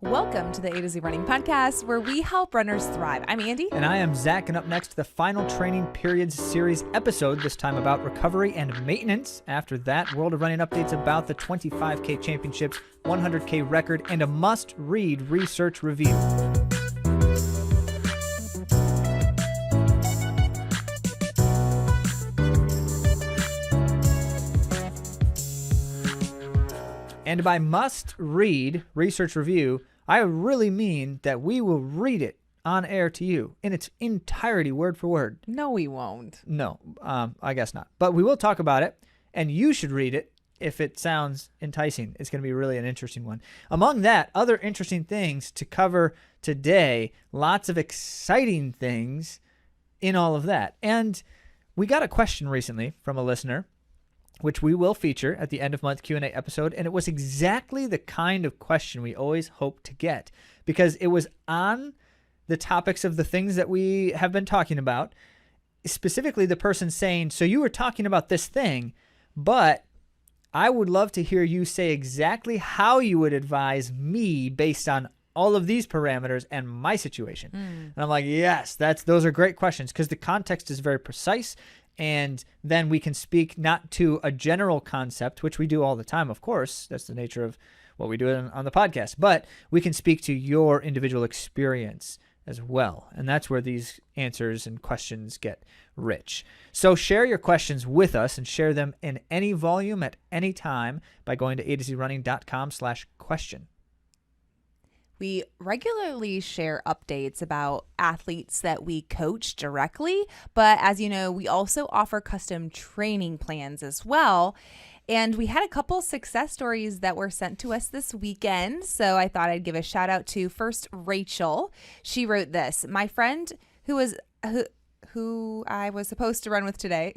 Welcome to the AtoZrunning podcast, where we help runners thrive. I'm Andy. And I am Zach, and up next, the final training periods series episode, this time about recovery and maintenance. After that, World of Running updates about the 25K championships, 100K record, and a must-read research review. And by must-read research review, I really mean that we will read it on air to you in its entirety, word for word. No, we won't. No, I guess not. But we will talk about it, and you should read it if it sounds enticing. It's going to be really an interesting one. Among that, other interesting things to cover today, lots of exciting things in all of that. And we got a question recently from a listener, which we will feature at the end of month Q&A episode, and it was exactly the kind of question we always hope to get, because it was on the topics of the things that we have been talking about, specifically the person saying, so you were talking about this thing, but I would love to hear you say exactly how you would advise me based on all of these parameters and my situation. And I'm like, yes, those are great questions, because the context is very precise. And then we can speak not to a general concept, which we do all the time, of course. That's the nature of what we do on the podcast. But we can speak to your individual experience as well. And that's where these answers and questions get rich. So share your questions with us and share them in any volume at any time by going to AtoZrunning.com/question. We regularly share updates about athletes that we coach directly, but as you know, we also offer custom training plans as well. And we had a couple success stories that were sent to us this weekend, so I thought I'd give a shout out to first Rachel. She wrote this: my friend who I was supposed to run with today,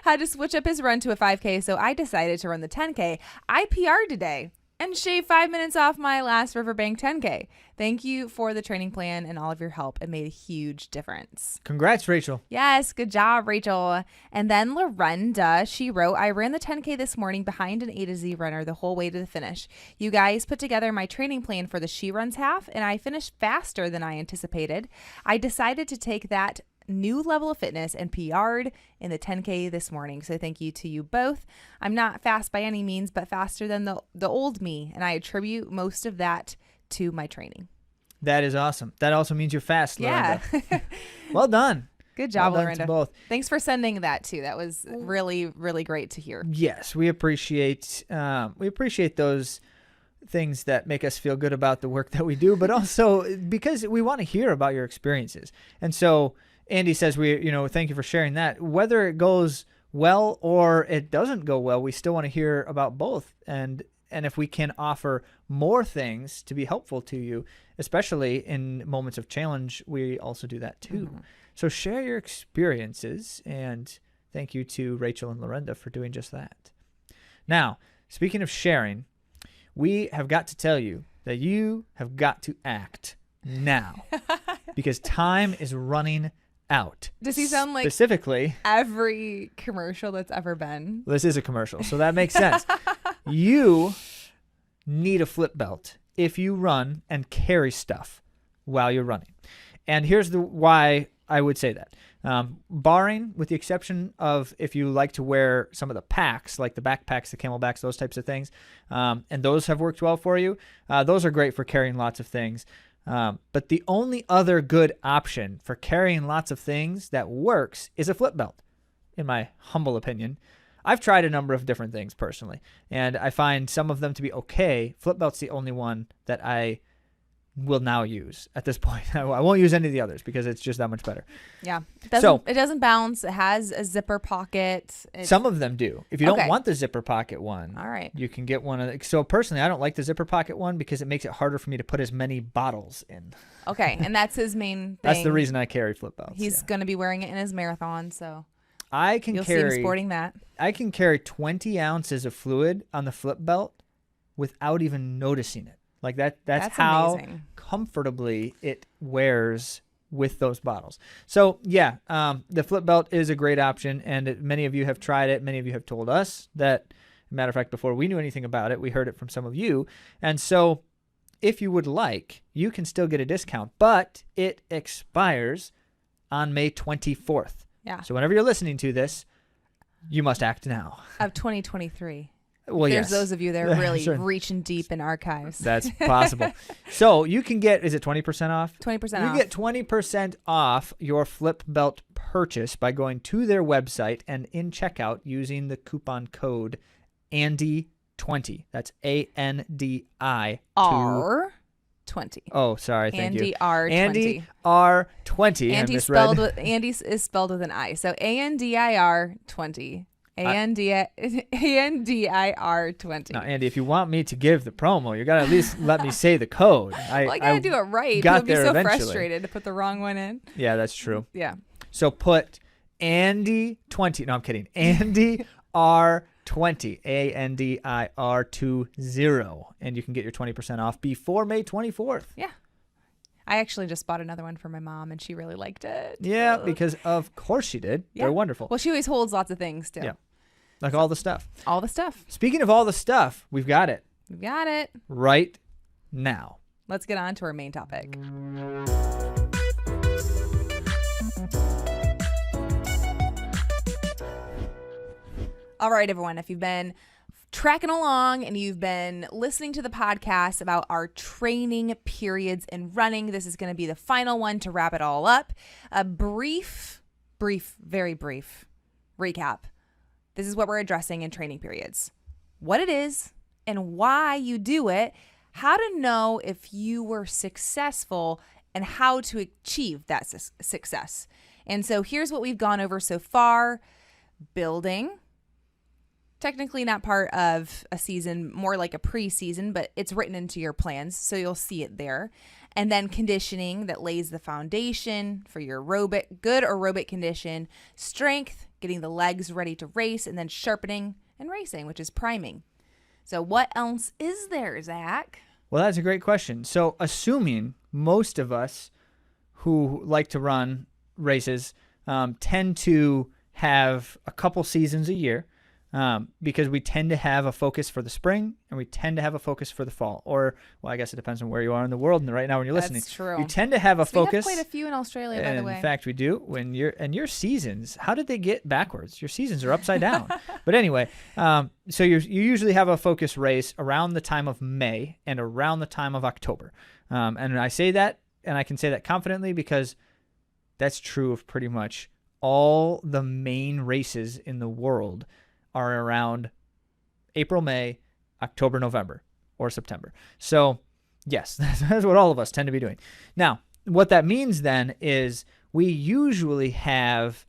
had to switch up his run to a 5K, so I decided to run the 10K. I PR'd today and shave 5 minutes off my last Riverbank 10K. Thank you for the training plan and all of your help. It made a huge difference. Congrats, Rachel. Yes, good job, Rachel. And then Lorenda, she wrote, I ran the 10K this morning behind an A to Z runner the whole way to the finish. You guys put together my training plan for the She Runs half, and I finished faster than I anticipated. I decided to take that new level of fitness and PR'd in the 10K this morning. So thank you to you both. I'm not fast by any means, but faster than the old me. And I attribute most of that to my training. That is awesome. That also means you're fast, Lorenda. Yeah. Well done. Good job, well done Lorenda. to both. Thanks for sending that too. That was really, really great to hear. Yes, we appreciate those things that make us feel good about the work that we do, but also because we want to hear about your experiences. And so Andy says, thank you for sharing that. Whether it goes well or it doesn't go well, we still want to hear about both. And if we can offer more things to be helpful to you, especially in moments of challenge, we also do that too. Mm-hmm. So share your experiences, and thank you to Rachel and Lorenda for doing just that. Now, speaking of sharing, we have got to tell you that you have got to act now because time is running out. Does he sound like specifically every commercial that's ever been? This is a commercial, so that makes sense. You need a flip belt if you run and carry stuff while you're running. And here's why I would say that. Barring, with the exception of if you like to wear some of the packs, like the backpacks, the camelbacks, those types of things, and those have worked well for you, those are great for carrying lots of things. But the only other good option for carrying lots of things that works is a flip belt, in my humble opinion. I've tried a number of different things personally, and I find some of them to be okay. Flip belt's the only one that I will now use at this point. I won't use any of the others because it's just that much better. Yeah. It doesn't bounce. It has a zipper pocket. Some of them do. If you don't want the zipper pocket one, all right, you can get one. So personally, I don't like the zipper pocket one because it makes it harder for me to put as many bottles in. Okay. And that's his main thing. That's the reason I carry flip belts. He's going to be wearing it in his marathon. So you'll see him sporting that. I can carry 20 ounces of fluid on the flip belt without even noticing it. Like that's how amazing. Comfortably it wears with those bottles. So yeah, the flip belt is a great option, and many of you have tried it. Many of you have told us that. Matter of fact, before we knew anything about it, we heard it from some of you. And so if you would like, you can still get a discount, but it expires on May 24th. Yeah. So whenever you're listening to this, you must act now. Of 2023. Well, There's yes. those of you that are really Sure. reaching deep in archives. That's possible. So you can get, is it 20% off? 20% You off. get 20% off your flip belt purchase by going to their website and in checkout using the coupon code ANDY20. That's ANDI. R20. Oh, sorry. Thank Andy you. R20. Andy R20. Andy is spelled with an I. So ANDIR20. ANDIR20. Now, Andy, if you want me to give the promo, you got to at least let me say the code. I gotta do it right. got People be there so eventually. frustrated to put the wrong one in. Yeah, that's true. Yeah. So put Andy20. No, I'm kidding. Andy R20. ANDIR20. And you can get your 20% off before May 24th. Yeah. I actually just bought another one for my mom, and she really liked it. Yeah, because of course she did. Yeah. They're wonderful. Well, she always holds lots of things, too. Yeah. Like all the stuff. All the stuff. Speaking of all the stuff, we've got it We've got it. right now. Let's get on to our main topic. All right, everyone. If you've been tracking along and you've been listening to the podcast about our training periods in running, this is going to be the final one to wrap it all up. A brief, very brief recap. This is what we're addressing in training periods. What it is and why you do it, how to know if you were successful, and how to achieve that success. And so here's what we've gone over so far. Building. Technically not part of a season, more like a preseason, but it's written into your plans, so you'll see it there. And then conditioning, that lays the foundation for your good aerobic condition. Strength, getting the legs ready to race, and then sharpening and racing, which is priming. So what else is there, Zach? Well, that's a great question. So assuming most of us who like to run races tend to have a couple seasons a year, because we tend to have a focus for the spring and we tend to have a focus for the fall. Or, well, I guess it depends on where you are in the world and right now when you're listening. That's true. You tend to have a focus. We have quite a few in Australia, by the way. In fact, we do. Your seasons, how did they get backwards? Your seasons are upside down. But anyway, so you usually have a focus race around the time of May and around the time of October. And I say that, and I can say that confidently because that's true of pretty much all the main races in the world are around April, May, October, November, or September. So yes, that's what all of us tend to be doing. Now, what that means then is we usually have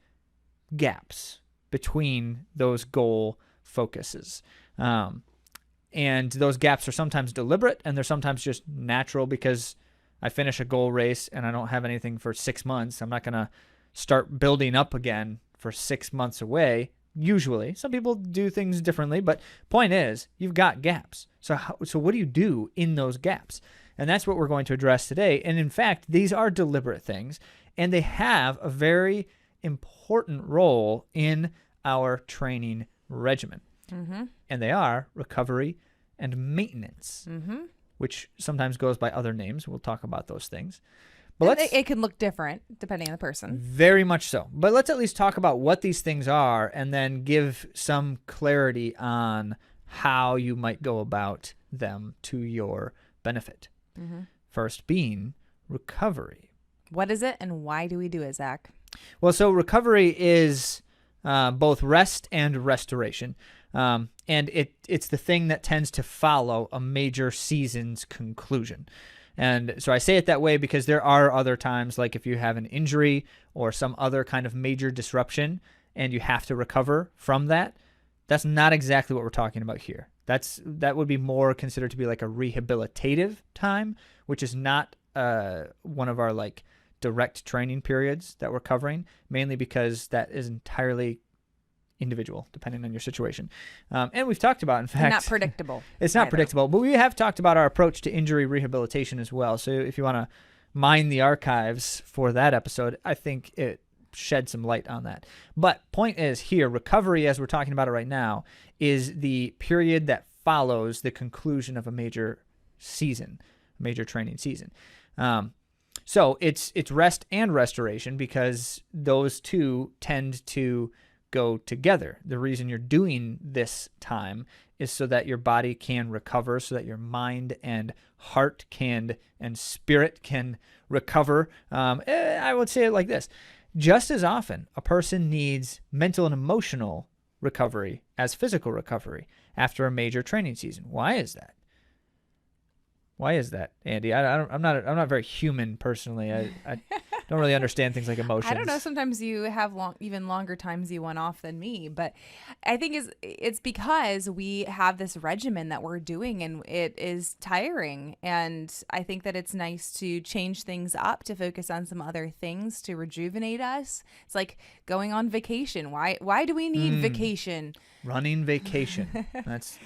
gaps between those goal focuses. And those gaps are sometimes deliberate and they're sometimes just natural because I finish a goal race and I don't have anything for 6 months. I'm not going to start building up again for 6 months away. Usually, some people do things differently, but point is, you've got gaps. So what do you do in those gaps? And that's what we're going to address today. And in fact, these are deliberate things, and they have a very important role in our training regimen. Mm-hmm. And they are recovery and maintenance, mm-hmm. which sometimes goes by other names. We'll talk about those things. But it can look different depending on the person. Very much so. But let's at least talk about what these things are and then give some clarity on how you might go about them to your benefit. Mm-hmm. First being recovery. What is it and why do we do it, Zach? Well, so recovery is both rest and restoration. And it's the thing that tends to follow a major season's conclusion. And so I say it that way because there are other times, like if you have an injury or some other kind of major disruption and you have to recover from that, that's not exactly what we're talking about here. That would be more considered to be like a rehabilitative time, which is not one of our like direct training periods that we're covering, mainly because that is entirely individual depending on your situation. And we've talked about, in fact, not predictable. It's not predictable, but we have talked about our approach to injury rehabilitation as well. So if you want to mine the archives for that episode, I think it shed some light on that. But point is here, recovery, as we're talking about it right now, is the period that follows the conclusion of a major season, major training season. So it's rest and restoration because those two tend to go together. The reason you're doing this time is so that your body can recover, so that your mind and heart and spirit can recover. I would say it like this. Just as often, a person needs mental and emotional recovery as physical recovery after a major training season. Why is that? Why is that, Andy? I'm not very human personally. I don't really understand things like emotions. I don't know. Sometimes you have even longer times you went off than me, but I think it's because we have this regimen that we're doing and it is tiring. And I think that it's nice to change things up, to focus on some other things, to rejuvenate us. It's like going on vacation. Why do we need vacation? Running vacation.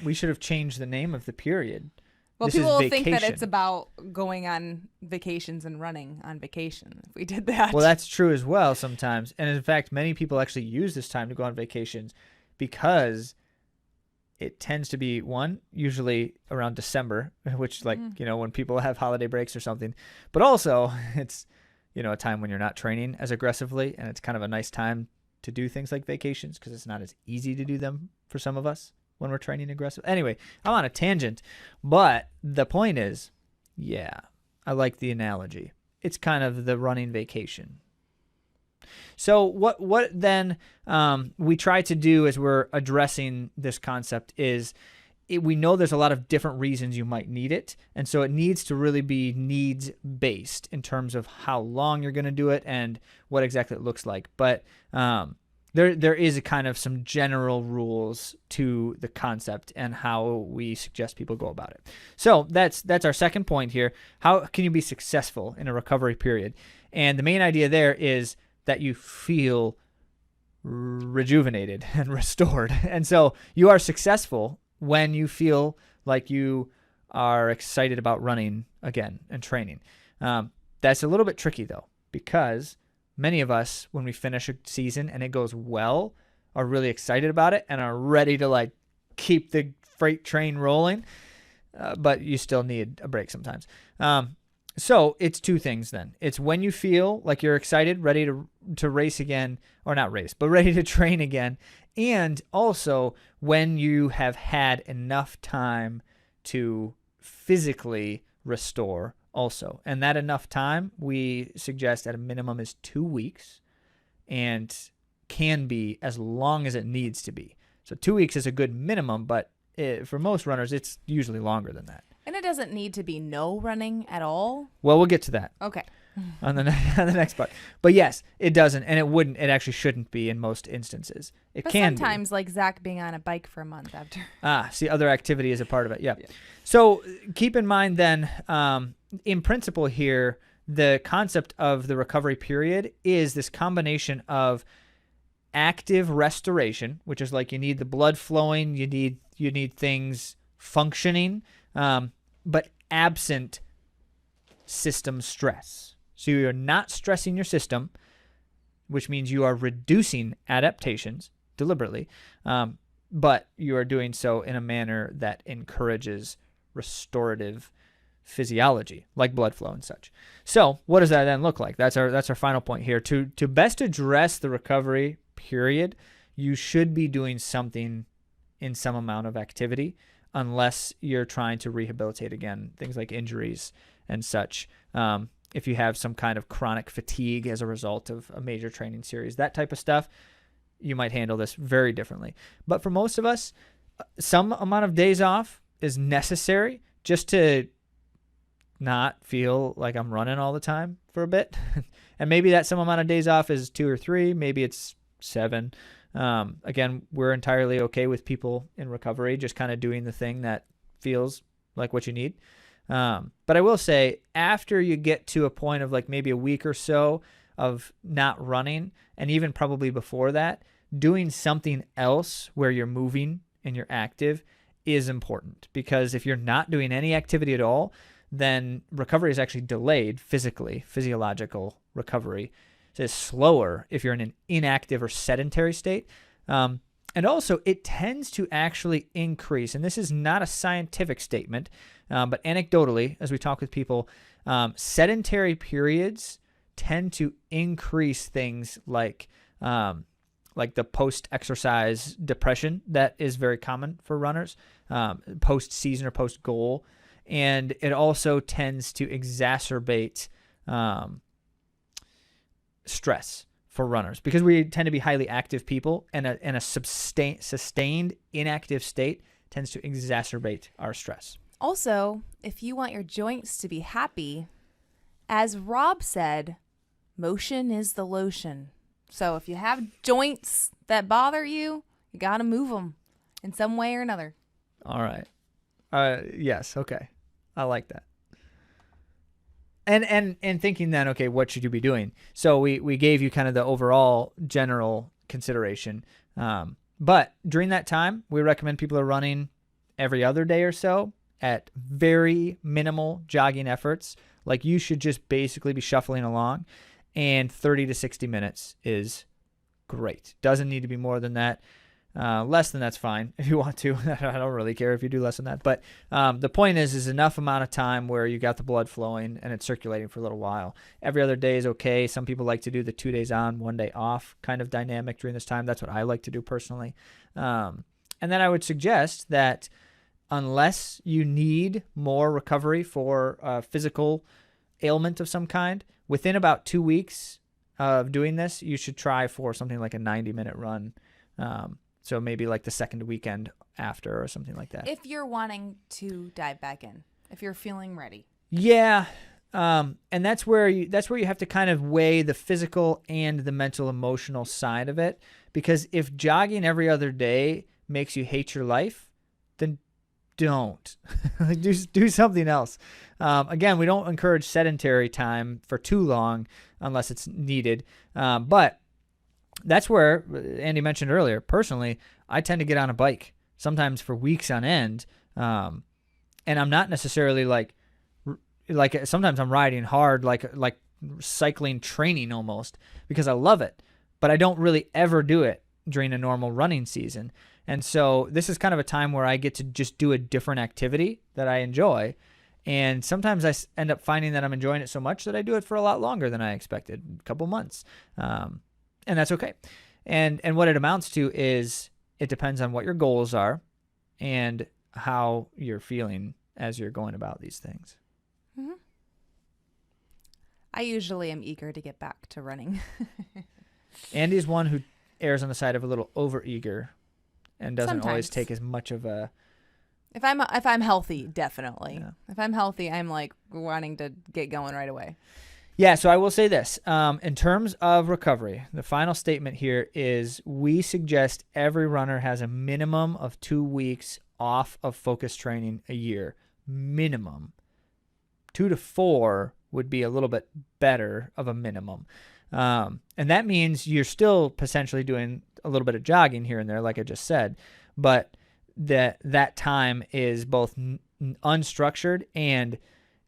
We should have changed the name of the period. Well, This people is will think that vacation. it's about going on vacations and running on vacation if we did that. Well, that's true as well sometimes. And in fact, many people actually use this time to go on vacations because it tends to be, usually around December, which when people have holiday breaks or something. But also it's, a time when you're not training as aggressively, and it's kind of a nice time to do things like vacations because it's not as easy to do them for some of us when we're training aggressive. Anyway, I'm on a tangent, but the point is, I like the analogy. It's kind of the running vacation. So what then we try to do as we're addressing this concept is we know there's a lot of different reasons you might need it, and so it needs to really be needs-based in terms of how long you're going to do it and what exactly it looks like. But There is a kind of some general rules to the concept and how we suggest people go about it. So that's our second point here. How can you be successful in a recovery period? And the main idea there is that you feel rejuvenated and restored. And so you are successful when you feel like you are excited about running again and training. That's a little bit tricky though, because many of us, when we finish a season and it goes well, are really excited about it and are ready to keep the freight train rolling, but you still need a break sometimes. So it's two things then. It's when you feel like you're excited, ready to race again, or not race, but ready to train again, and also when you have had enough time to physically restore also. And that enough time, we suggest at a minimum is 2 weeks and can be as long as it needs to be. So 2 weeks is a good minimum, but for most runners, it's usually longer than that. And it doesn't need to be no running at all. Well, we'll get to that. Okay. On the next part. But yes, it doesn't, and it actually shouldn't be in most instances. It can be. Sometimes, like Zach being on a bike for a month after. See, other activity is a part of it. Yeah. So keep in mind then, in principle here, the concept of the recovery period is this combination of active restoration, which is like you need the blood flowing, you need things functioning, but absent system stress. So you are not stressing your system, which means you are reducing adaptations deliberately, but you are doing so in a manner that encourages restorative physiology, like blood flow and such. So what does that then look like? That's our final point here. To best address the recovery period, you should be doing something in some amount of activity, unless you're trying to rehabilitate again, things like injuries and such. If you have some kind of chronic fatigue as a result of a major training series, that type of stuff, you might handle this very differently. But for most of us, some amount of days off is necessary just to not feel like I'm running all the time for a bit. And maybe that some amount of days off is 2 or 3, maybe it's 7. Again, we're entirely okay with people in recovery just kind of doing the thing that feels like what you need. But I will say, after you get to a point of like maybe a week or so of not running, and even probably before that, doing something else where you're moving and you're active is important, because if you're not doing any activity at all, then recovery is actually delayed physically. Physiological recovery is slower if you're in an inactive or sedentary state. And also, it tends to actually increase, and this is not a scientific statement, but anecdotally, as we talk with people, sedentary periods tend to increase things like the post-exercise depression that is very common for runners, post-season or post-goal. And it also tends to exacerbate stress for runners because we tend to be highly active people, and a sustained inactive state tends to exacerbate our stress. Also, if you want your joints to be happy, as Rob said, motion is the lotion. So if you have joints that bother you, you got to move them in some way or another. All right. Yes. Okay. I like that. And thinking then, okay, what should you be doing? So we gave you kind of the overall general consideration. But during that time, we recommend people are running every other day or so at very minimal jogging efforts. Like you should just basically be shuffling along, and 30 to 60 minutes is great. Doesn't need to be more than that. Less than that's fine if you want to. I don't really care if you do less than that. But the point is enough amount of time where you got the blood flowing and it's circulating for a little while. Every other day is okay. Some people like to do the 2 days on, 1 day off kind of dynamic during this time. That's what I like to do personally. And then I would suggest that unless you need more recovery for a physical ailment of some kind, within about 2 weeks of doing this, you should try for something like a 90-minute run. So maybe like the second weekend after or something like that. If you're wanting to dive back in, if you're feeling ready. Yeah. And that's where you have to kind of weigh the physical and the mental, emotional side of it. Because if jogging every other day makes you hate your life, then don't. Like do something else. Again, we don't encourage sedentary time for too long unless it's needed. But that's where Andy mentioned earlier. Personally, I tend to get on a bike sometimes for weeks on end, and I'm not necessarily like sometimes I'm riding hard, like cycling training almost, because I love it, but I don't really ever do it during a normal running season. And so this is kind of a time where I get to just do a different activity that I enjoy. And sometimes I end up finding that I'm enjoying it so much that I do it for a lot longer than I expected, a couple months. And that's okay. And what it amounts to is it depends on what your goals are and how you're feeling as you're going about these things. Mm-hmm. I usually am eager to get back to running. Andy's one who errs on the side of a little over-eager and doesn't Sometimes. always take as much of a... If I'm healthy, definitely. Yeah. If I'm healthy, I'm like wanting to get going right away. Yeah, so I will say this. In terms of recovery, the final statement here is we suggest every runner has a minimum of 2 weeks off of focus training a year. Minimum. 2 to 4 would be a little bit better of a minimum. And that means you're still potentially doing a little bit of jogging here and there, like I just said, but that time is both unstructured and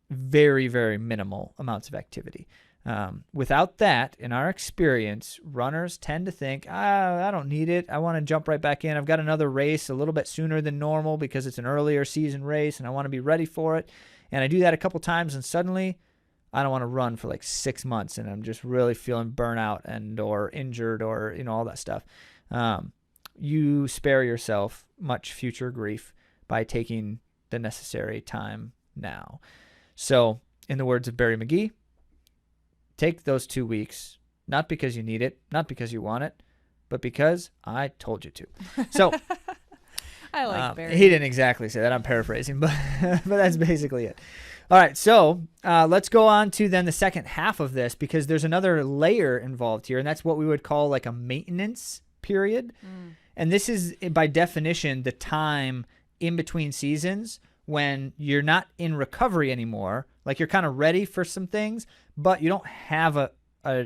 very, very minimal amounts of activity. Without that, in our experience, runners tend to think, I don't need it. I want to jump right back in. I've got another race a little bit sooner than normal because it's an earlier season race and I want to be ready for it. And I do that a couple times and suddenly I don't want to run for like 6 months and I'm just really feeling burnout and or injured or all that stuff. You spare yourself much future grief by taking the necessary time now. So, in the words of Barry McGee, take those 2 weeks, not because you need it, not because you want it, but because I told you to. So, I like Barry. He didn't exactly say that. I'm paraphrasing, but that's basically it. All right, so let's go on to then the second half of this because there's another layer involved here, and that's what we would call like a maintenance period. And this is, by definition, the time in between seasons when you're not in recovery anymore, like you're kind of ready for some things, but you don't have a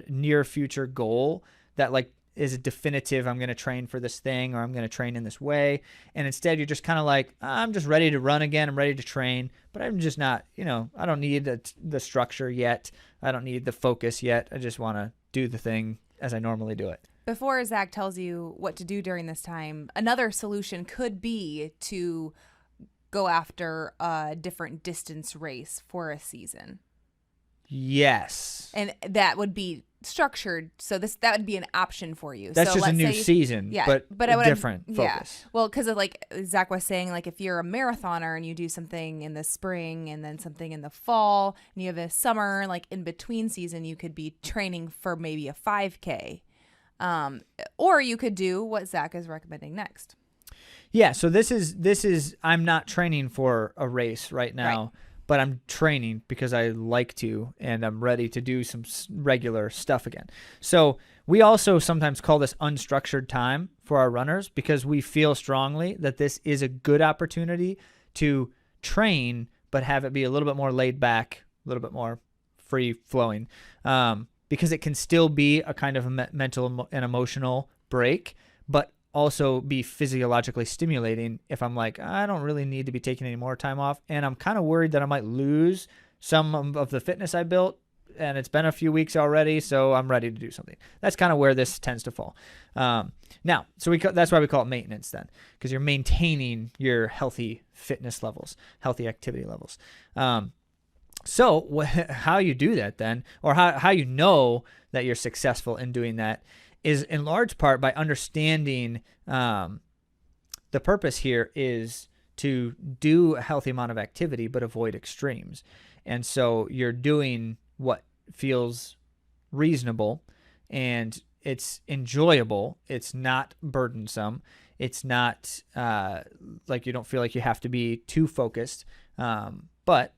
near future goal that like is a definitive, I'm going to train for this thing or I'm going to train in this way. And instead you're just kind of like, I'm just ready to run again. I'm ready to train, but I'm just not, I don't need the structure yet. I don't need the focus yet. I just want to do the thing as I normally do it. Before Zach tells you what to do during this time, another solution could be to go after a different distance race for a season. Yes. And that would be structured. So that would be an option for you. That's so just a let's new say, season, yeah, but I would different focus. Yeah. Well, because of like Zach was saying, like if you're a marathoner and you do something in the spring and then something in the fall and you have a summer, like in between season, you could be training for maybe a 5K. Or you could do what Zach is recommending next. Yeah, so this is I'm not training for a race right now, right, but I'm training because I like to, and I'm ready to do some regular stuff again. So we also sometimes call this unstructured time for our runners because we feel strongly that this is a good opportunity to train, but have it be a little bit more laid back, a little bit more free flowing, because it can still be a kind of a mental and emotional break, but also be physiologically stimulating if I'm like, I don't really need to be taking any more time off, and I'm kind of worried that I might lose some of the fitness I built, and it's been a few weeks already, so I'm ready to do something. That's kind of where this tends to fall. Now, so that's why we call it maintenance then, because you're maintaining your healthy fitness levels, healthy activity levels. So how you do that then, or how you know that you're successful in doing that, is in large part by understanding the purpose here is to do a healthy amount of activity but avoid extremes. And so you're doing what feels reasonable and it's enjoyable. It's not burdensome. It's not like you don't feel like you have to be too focused, but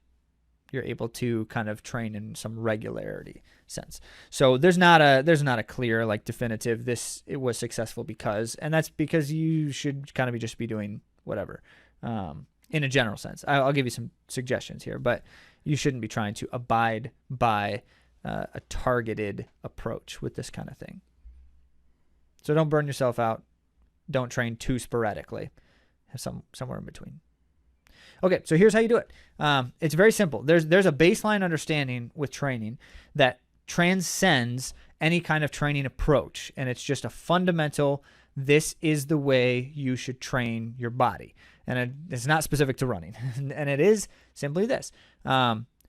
you're able to kind of train in some regularity sense. So there's not a clear, like, definitive it was successful because, and that's because you should kind of just be doing whatever in a general sense. I'll give you some suggestions here, but you shouldn't be trying to abide by a targeted approach with this kind of thing. So don't burn yourself out. Don't train too sporadically. Have somewhere in between. Okay, so here's how you do it. It's very simple. There's a baseline understanding with training that transcends any kind of training approach, and it's just a fundamental, this is the way you should train your body. And it's not specific to running. And it is simply this.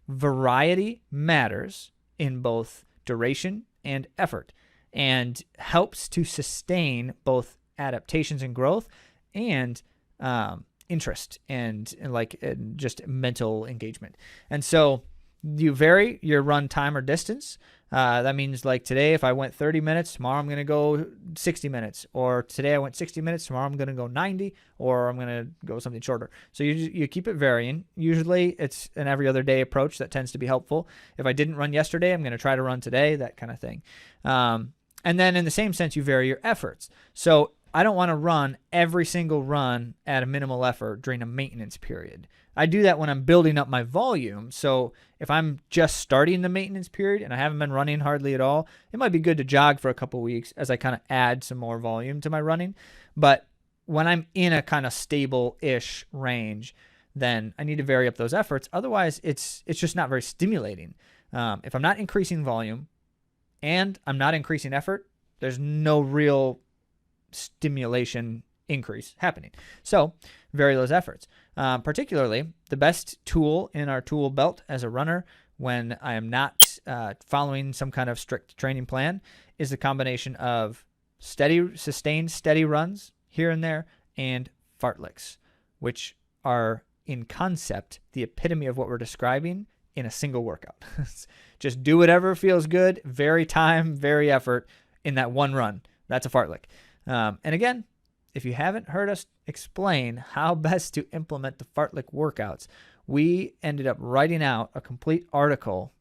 Variety matters in both duration and effort and helps to sustain both adaptations and growth and interest and just mental engagement. And so you vary your run time or distance. That means, like, today, if I went 30 minutes, tomorrow I'm going to go 60 minutes. Or today I went 60 minutes, tomorrow I'm going to go 90, or I'm going to go something shorter. So you keep it varying. Usually it's an every other day approach that tends to be helpful. If I didn't run yesterday, I'm going to try to run today, that kind of thing. And then in the same sense, you vary your efforts. So I don't want to run every single run at a minimal effort during a maintenance period. I do that when I'm building up my volume. So if I'm just starting the maintenance period and I haven't been running hardly at all, it might be good to jog for a couple weeks as I kind of add some more volume to my running. But when I'm in a kind of stable-ish range, then I need to vary up those efforts. Otherwise, it's just not very stimulating. If I'm not increasing volume and I'm not increasing effort, there's no real stimulation increase happening. So vary those efforts. Particularly, the best tool in our tool belt as a runner when I am not following some kind of strict training plan is the combination of sustained steady runs here and there and fartleks, which are in concept the epitome of what we're describing in a single workout. Just do whatever feels good, vary time, vary effort in that one run. That's a fartlek. And again, if you haven't heard us explain how best to implement the fartlek workouts, we ended up writing out a complete article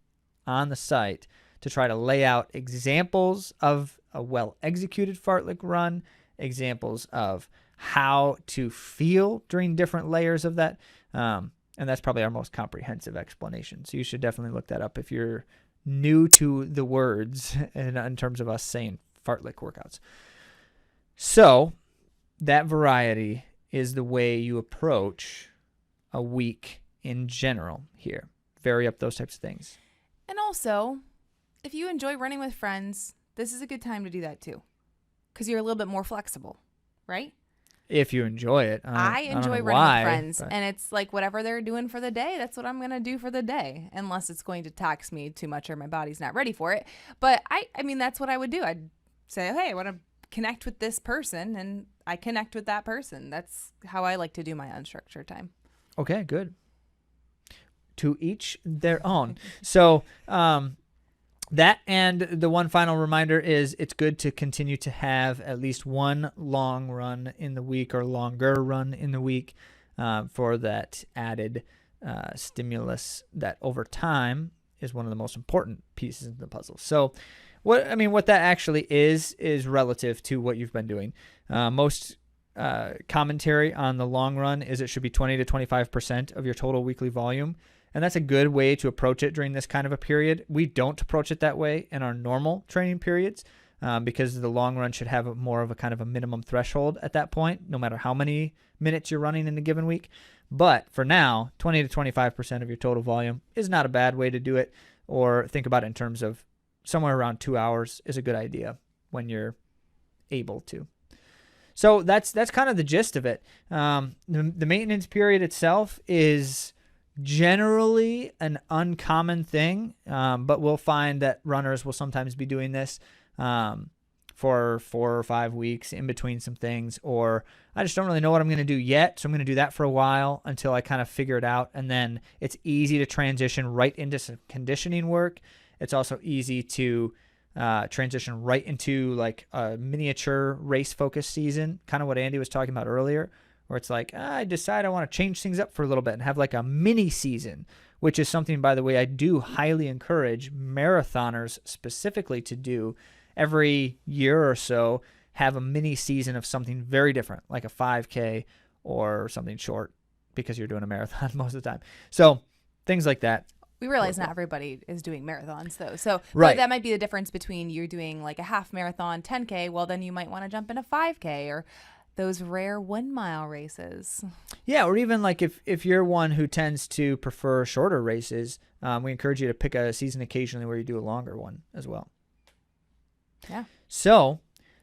on the site to try to lay out examples of a well-executed fartlek run, examples of how to feel during different layers of that. And that's probably our most comprehensive explanation. So you should definitely look that up if you're new to the words in terms of us saying fartlek workouts. So that variety is the way you approach a week in general here. Vary up those types of things. And also, if you enjoy running with friends, this is a good time to do that too. because you're a little bit more flexible, right? If you enjoy it. I I don't enjoy know running why, with friends, but- and it's like whatever they're doing for the day, that's what I'm going to do for the day, unless it's going to tax me too much or my body's not ready for it. But I mean, that's what I would do. I'd say, hey, I want to connect with this person, and I connect with that person. That's how I like to do my unstructured time. Okay, good. To each their own. So, that and the one final reminder is it's good to continue to have at least one long run in the week or longer run in the week for that added stimulus that over time is one of the most important pieces of the puzzle. So what that actually is relative to what you've been doing. Most commentary on the long run is it should be 20 to 25% of your total weekly volume. And that's a good way to approach it during this kind of a period. We don't approach it that way in our normal training periods because the long run should have more of a kind of a minimum threshold at that point, no matter how many minutes you're running in a given week. But for now, 20 to 25% of your total volume is not a bad way to do it, or think about it in terms of somewhere around 2 hours is a good idea when you're able to. So that's kind of the gist of it. The maintenance period itself is generally an uncommon thing, but we'll find that runners will sometimes be doing this for 4 or 5 weeks in between some things, or I just don't really know what I'm going to do yet, so I'm going to do that for a while until I kind of figure it out, and then it's easy to transition right into some conditioning work. It's also easy to transition right into like a miniature race focused season, kind of what Andy was talking about earlier, where it's like, I decide I want to change things up for a little bit and have like a mini season, which is something, by the way, I do highly encourage marathoners specifically to do every year or so, have a mini season of something very different, like a 5K or something short, because you're doing a marathon most of the time. So things like that. We realize not everybody is doing marathons, though. So right. That might be the difference between you're doing like a half marathon, 10K. Well, then you might want to jump in a 5K or those rare 1 mile races. Yeah, or even like if you're one who tends to prefer shorter races, we encourage you to pick a season occasionally where you do a longer one as well. Yeah. So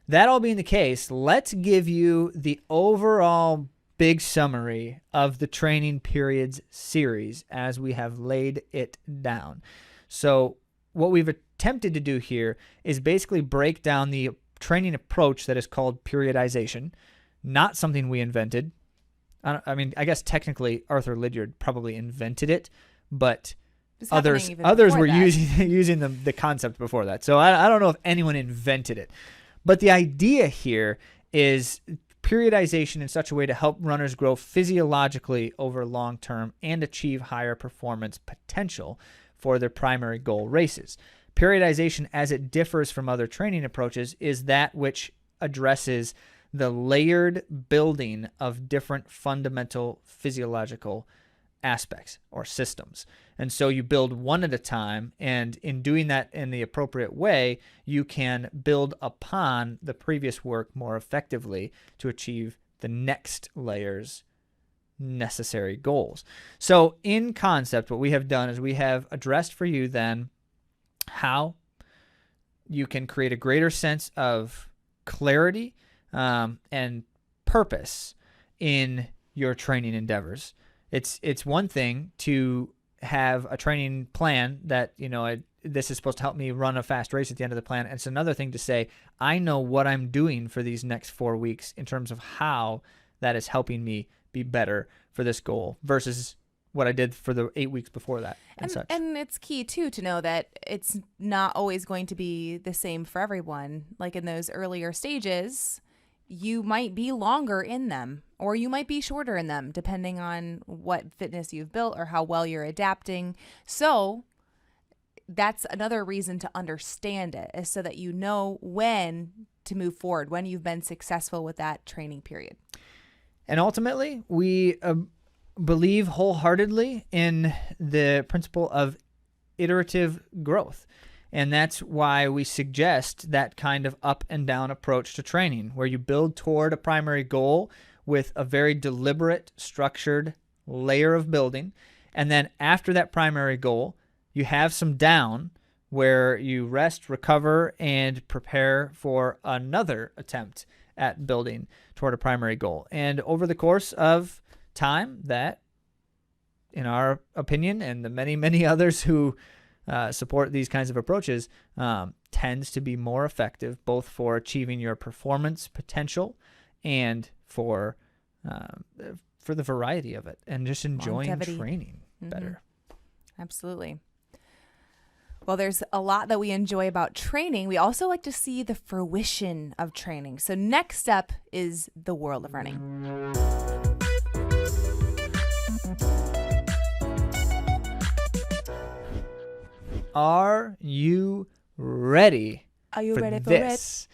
that all being the case, let's give you the overall big summary of the training periods series as we have laid it down. So what we've attempted to do here is basically break down the training approach that is called periodization. Not something we invented. I mean, I guess technically Arthur Lydiard probably invented it, but others were using the concept before that. So I don't know if anyone invented it. But the idea here is periodization in such a way to help runners grow physiologically over long term and achieve higher performance potential for their primary goal races. Periodization, as it differs from other training approaches, is that which addresses the layered building of different fundamental physiological aspects or systems. And so you build one at a time, and in doing that in the appropriate way, you can build upon the previous work more effectively to achieve the next layer's necessary goals. So in concept, what we have done is we have addressed for you then how you can create a greater sense of clarity and purpose in your training endeavors. It's one thing to have a training plan that, this is supposed to help me run a fast race at the end of the plan. And it's another thing to say, I know what I'm doing for these next 4 weeks in terms of how that is helping me be better for this goal versus what I did for the 8 weeks before that and such. And it's key, too, to know that it's not always going to be the same for everyone. Like in those earlier stages, you might be longer in them or you might be shorter in them, depending on what fitness you've built or how well you're adapting. So that's another reason to understand it, is so that you know when to move forward, when you've been successful with that training period. And ultimately, we believe wholeheartedly in the principle of iterative growth. And that's why we suggest that kind of up and down approach to training, where you build toward a primary goal with a very deliberate, structured layer of building. And then after that primary goal, you have some down where you rest, recover, and prepare for another attempt at building toward a primary goal. And over the course of time, that, in our opinion, and the many, many others who support these kinds of approaches, tends to be more effective both for achieving your performance potential and for the variety of it and just enjoying Longevity. training better. Absolutely. Well, there's a lot that we enjoy about training. We also like to see the fruition of training. So next up is the world of running. Are you ready? Are you for ready for this?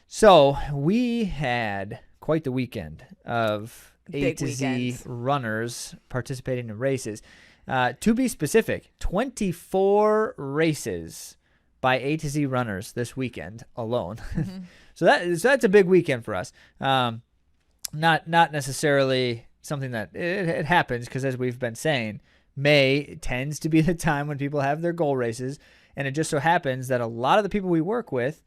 So we had quite the weekend of A to Z runners participating in races. To be specific, 24 races by A to Z runners this weekend alone. Mm-hmm. So that's a big weekend for us. Not necessarily something that it happens, because as we've been saying, May tends to be the time when people have their goal races, and it just so happens that a lot of the people we work with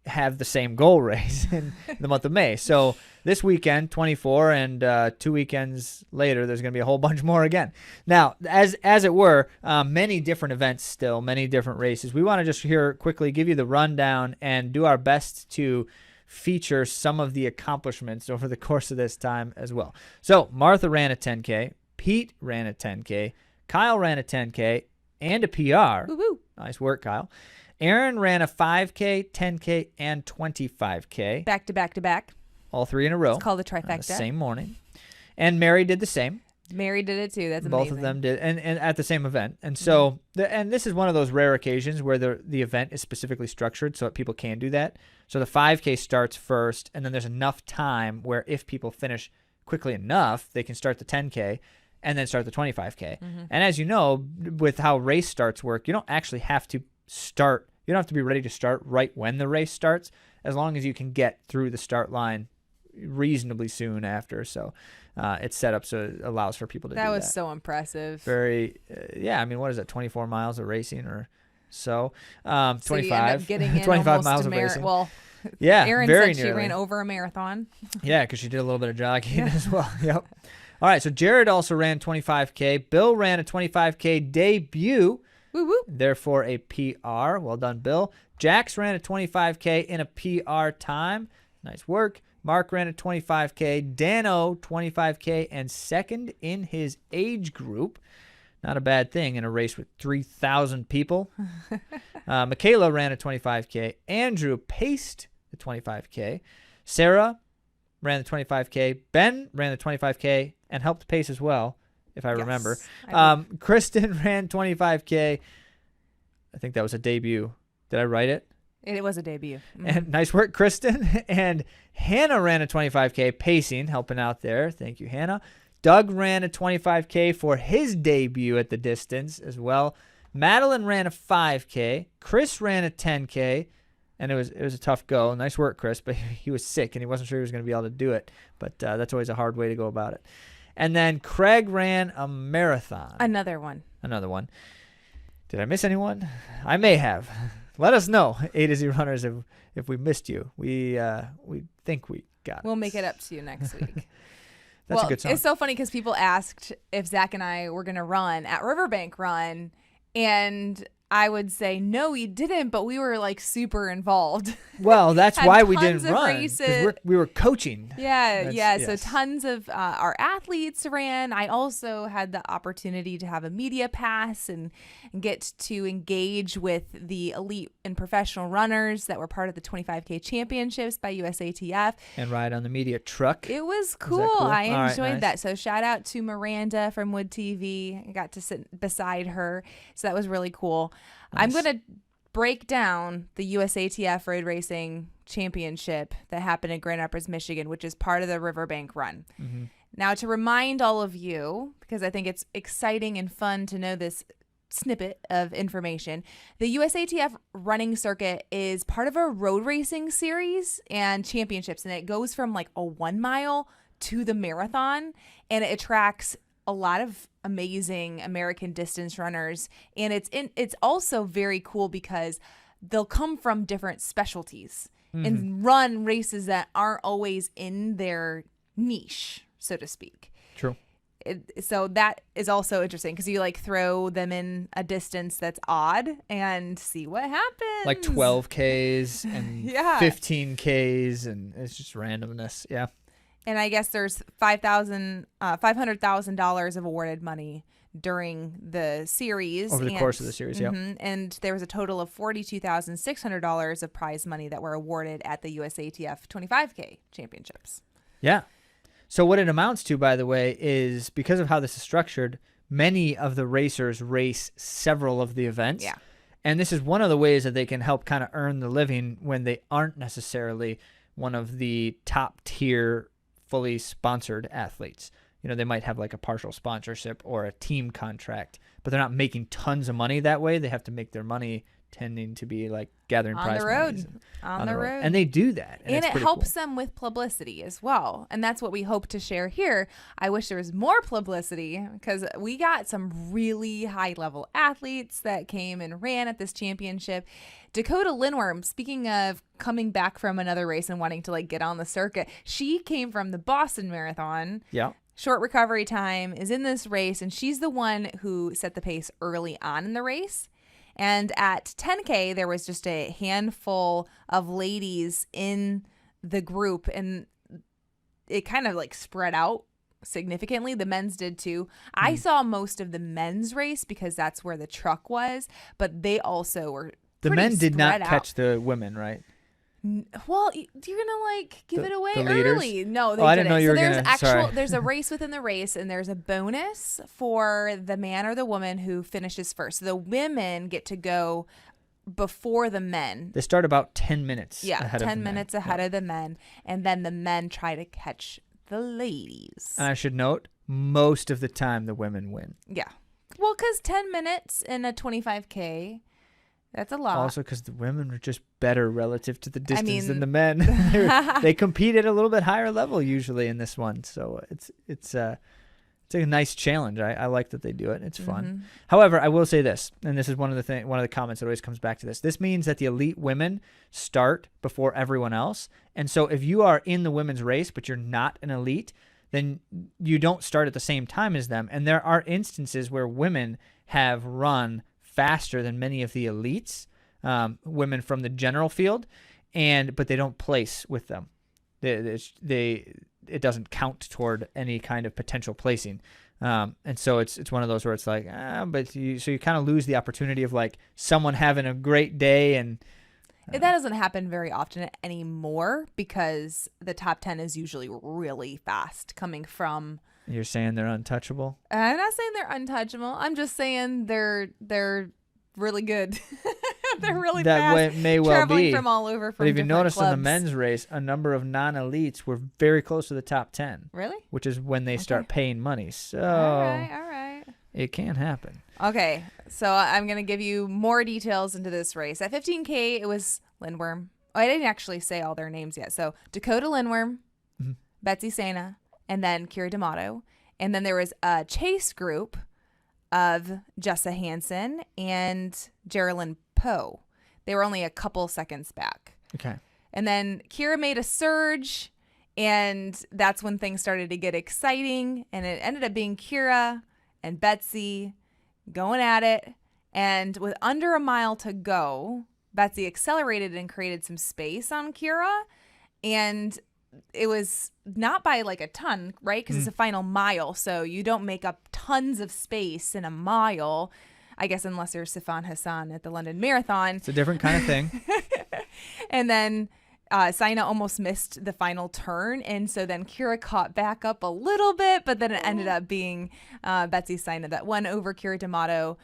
have the same goal race in the month of May. So this weekend, 24, and 2 weekends later, there's going to be a whole bunch more again. Now, as it were, many different events still, many different races. We want to just here quickly give you the rundown and do our best to feature some of the accomplishments over the course of this time as well. So Martha ran a 10K, Pete ran a 10K, Kyle ran a 10K and a PR. Woo-woo. Nice work, Kyle. Aaron ran a 5K, 10K, and 25K. Back to back to back. All three in a row. It's called a trifecta. The same morning. And Mary did the same. Mary did it too. That's amazing. Both of them did, and at the same event. And so, and this is one of those rare occasions where the event is specifically structured so that people can do that. So the 5K starts first, and then there's enough time where if people finish quickly enough, they can start the 10K and then start the 25K. Mm-hmm. And as you know, with how race starts work, you don't actually have to start. You don't have to be ready to start right when the race starts, as long as you can get through the start line reasonably soon after. So it's set up so it allows for people to do that. That was so impressive. Very, yeah. I mean, what is it? 24 miles of racing or so? 25. So you end up getting in 25 miles of racing. Well, yeah, Erin very said nearly. she ran over a marathon. Yeah, because she did a little bit of jogging as well. Yep. All right, so Jared also ran 25K. Bill ran a 25K debut. Woo-woo. Therefore, a PR. Well done, Bill. Jax ran a 25K in a PR time. Nice work. Mark ran a 25K. Dano, 25K, and second in his age group. Not a bad thing in a race with 3,000 people. Michaela ran a 25K. Andrew paced the 25K. Sarah ran the 25K. Ben ran the 25K and helped pace as well, if I remember. Kristen ran 25K. I think that was a debut. Did I write it? It was a debut. Mm-hmm. And nice work, Kristen. And Hannah ran a 25K pacing, helping out there. Thank you, Hannah. Doug ran a 25K for his debut at the distance as well. Madeline ran a 5K. Chris ran a 10K. And it was a tough go. Nice work, Chris. But he was sick, and he wasn't sure he was going to be able to do it. But that's always a hard way to go about it. And then Craig ran a marathon. Another one. Did I miss anyone? I may have. Let us know, A to Z runners, if we missed you. We think we got it. We'll make it up to you next week. That's a good song. It's so funny because people asked if Zach and I were going to run at Riverbank Run, and I would say, no, we didn't, but we were like super involved. Well, that's why we didn't run. Because we were coaching. Yeah. Yes. So tons of our athletes ran. I also had the opportunity to have a media pass and get to engage with the elite and professional runners that were part of the 25K championships by USATF. And ride on the media truck. It was cool. Cool? I enjoyed nice. that. So shout out to Miranda from Wood TV. I got to sit beside her. So that was really cool. Nice. I'm going to break down the USATF Road Racing Championship that happened in Grand Rapids, Michigan, which is part of the Riverbank Run. Mm-hmm. Now, to remind all of you, because I think it's exciting and fun to know this snippet of information, the USATF running circuit is part of a road racing series and championships, and it goes from like a 1 mile to the marathon, and it attracts a lot of amazing American distance runners, and it's also very cool because they'll come from different specialties and run races that aren't always in their niche, so to speak. True. So that is also interesting because you like throw them in a distance that's odd and see what happens. Like 12Ks and 15Ks, and it's just randomness. Yeah. And I guess there's $500,000 of awarded money during the series. Over the course of the series, yeah. And there was a total of $42,600 of prize money that were awarded at the USATF 25K championships. Yeah. So what it amounts to, by the way, is because of how this is structured, many of the racers race several of the events. Yeah. And this is one of the ways that they can help kind of earn the living when they aren't necessarily one of the top tier fully sponsored athletes. You know, they might have like a partial sponsorship or a team contract, but they're not making tons of money that way. They have to make their money tending to be like gathering prize monies on the road. And they do that. And it helps them with publicity as well. And that's what we hope to share here. I wish there was more publicity because we got some really high level athletes that came and ran at this championship. Dakota Lindworm, speaking of coming back from another race and wanting to like get on the circuit, she came from the Boston Marathon. Yeah. Short recovery time, is in this race, and she's the one who set the pace early on in the race. And at 10K, there was just a handful of ladies in the group, and it kind of like spread out significantly. The men's did too. I saw most of the men's race because that's where the truck was, but they also were the men did not catch the women, right? Well, you're gonna like give it away the early. No, they I didn't know you were gonna. There's a race within the race, and there's a bonus for the man or the woman who finishes first. So the women get to go before the men. They start about 10 minutes. Yeah, ahead 10 of the minutes men. ahead of the men, and then the men try to catch the ladies. And I should note, most of the time the women win. Yeah, well, because 10 minutes in a 25K. That's a lot. Also, because the women are just better relative to the distance than the men. They compete at a little bit higher level usually in this one, so it's a nice challenge. I like that they do it. It's fun. However, I will say this, and this is one of the comments that always comes back to this. This means that the elite women start before everyone else, and so if you are in the women's race but you're not an elite, then you don't start at the same time as them. And there are instances where women have run faster than many of the elites, women from the general field, but they don't place with them. It doesn't count toward any kind of potential placing, and so it's one of those where it's like, but you kind of lose the opportunity of like someone having a great day, and that doesn't happen very often anymore because the top 10 is usually really fast coming from. You're saying they're untouchable? I'm not saying they're untouchable. I'm just saying they're really good. They're really fast. That may well traveling be. From all over. From but if you notice clubs. in the men's race, a number of non-elites were very close to the top 10. Really? Which is when they start paying money. So all right. It can happen. Okay, so I'm going to give you more details into this race. At 15K, it was Lindworm. Oh, I didn't actually say all their names yet. So Dakota Lindworm, Betsy Sena, and then Kira D'Amato. And then there was a chase group of Jessa Hansen and Geraldine Poe. They were only a couple seconds back. Okay. And then Kira made a surge, and that's when things started to get exciting. And it ended up being Kira and Betsy going at it. And with under a mile to go, Betsy accelerated and created some space on Kira. And it was not by like a ton, right? Because it's a final mile. So you don't make up tons of space in a mile, I guess, unless you're Sifan Hassan at the London Marathon. It's a different kind of thing. And then Saina almost missed the final turn. And so then Kira caught back up a little bit, but then it ended up being Betsy Saina that won over Kira D'Amato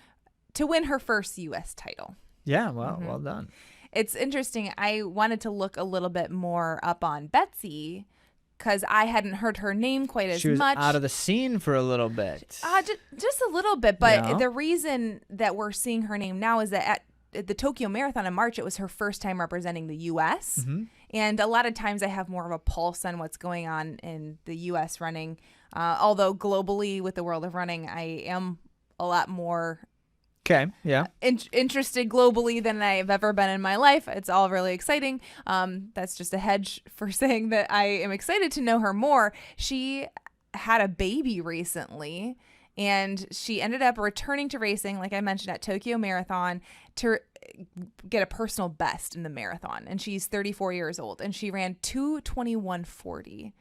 to win her first U.S. title. Yeah, well done. It's interesting. I wanted to look a little bit more up on Betsy because I hadn't heard her name quite as much. She was out of the scene for a little bit. Just a little bit. But Yeah. the reason that we're seeing her name now is that at the Tokyo Marathon in March, it was her first time representing the U.S. And a lot of times I have more of a pulse on what's going on in the U.S. running Although globally with the world of running, I am a lot more Okay. Yeah. interested globally than I've ever been in my life. It's all really exciting. That's just a hedge for saying that I am excited to know her more. She had a baby recently, and she ended up returning to racing, like I mentioned, at Tokyo Marathon to get a personal best in the marathon. And she's 34 years old, and she ran 2:21:40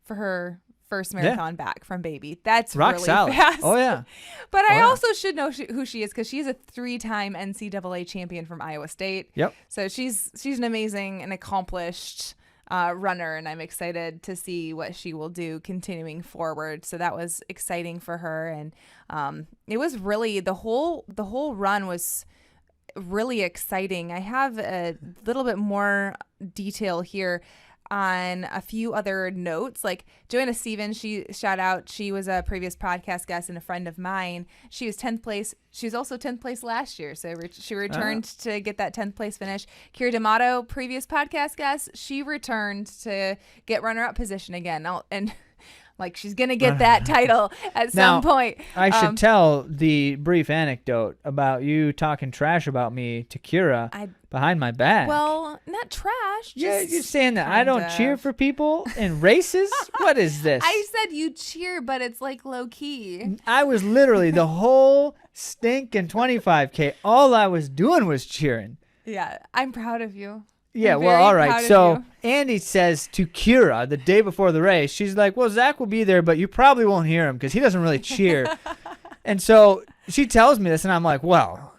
for her first marathon back from baby. That's rock really solid. fast. Oh yeah. But I also should know who she is, because she's a 3-time NCAA champion from Iowa State. Yep. So she's an amazing and accomplished runner, and I'm excited to see what she will do continuing forward. So that was exciting for her, and it was really the whole run was really exciting. I have a little bit more detail here on a few other notes. Like Joanna Stevens, she was a previous podcast guest and a friend of mine. She was 10th place. She was also 10th place last year. So she returned to get that 10th place finish. Kira D'Amato, previous podcast guest, she returned to get runner-up position again. And like she's going to get that title at some point. I should tell the brief anecdote about you talking trash about me to Kira behind my back. Well, not trash. Yeah, you're saying that I don't cheer for people in races? What is this? I said you cheer, but it's like low key. I was literally the whole stinking 25K. All I was doing was cheering. Yeah, I'm proud of you. Yeah, well, all right. So Andy says to Kira the day before the race, she's like, well, Zach will be there, but you probably won't hear him because he doesn't really cheer. And so she tells me this, and I'm like, well,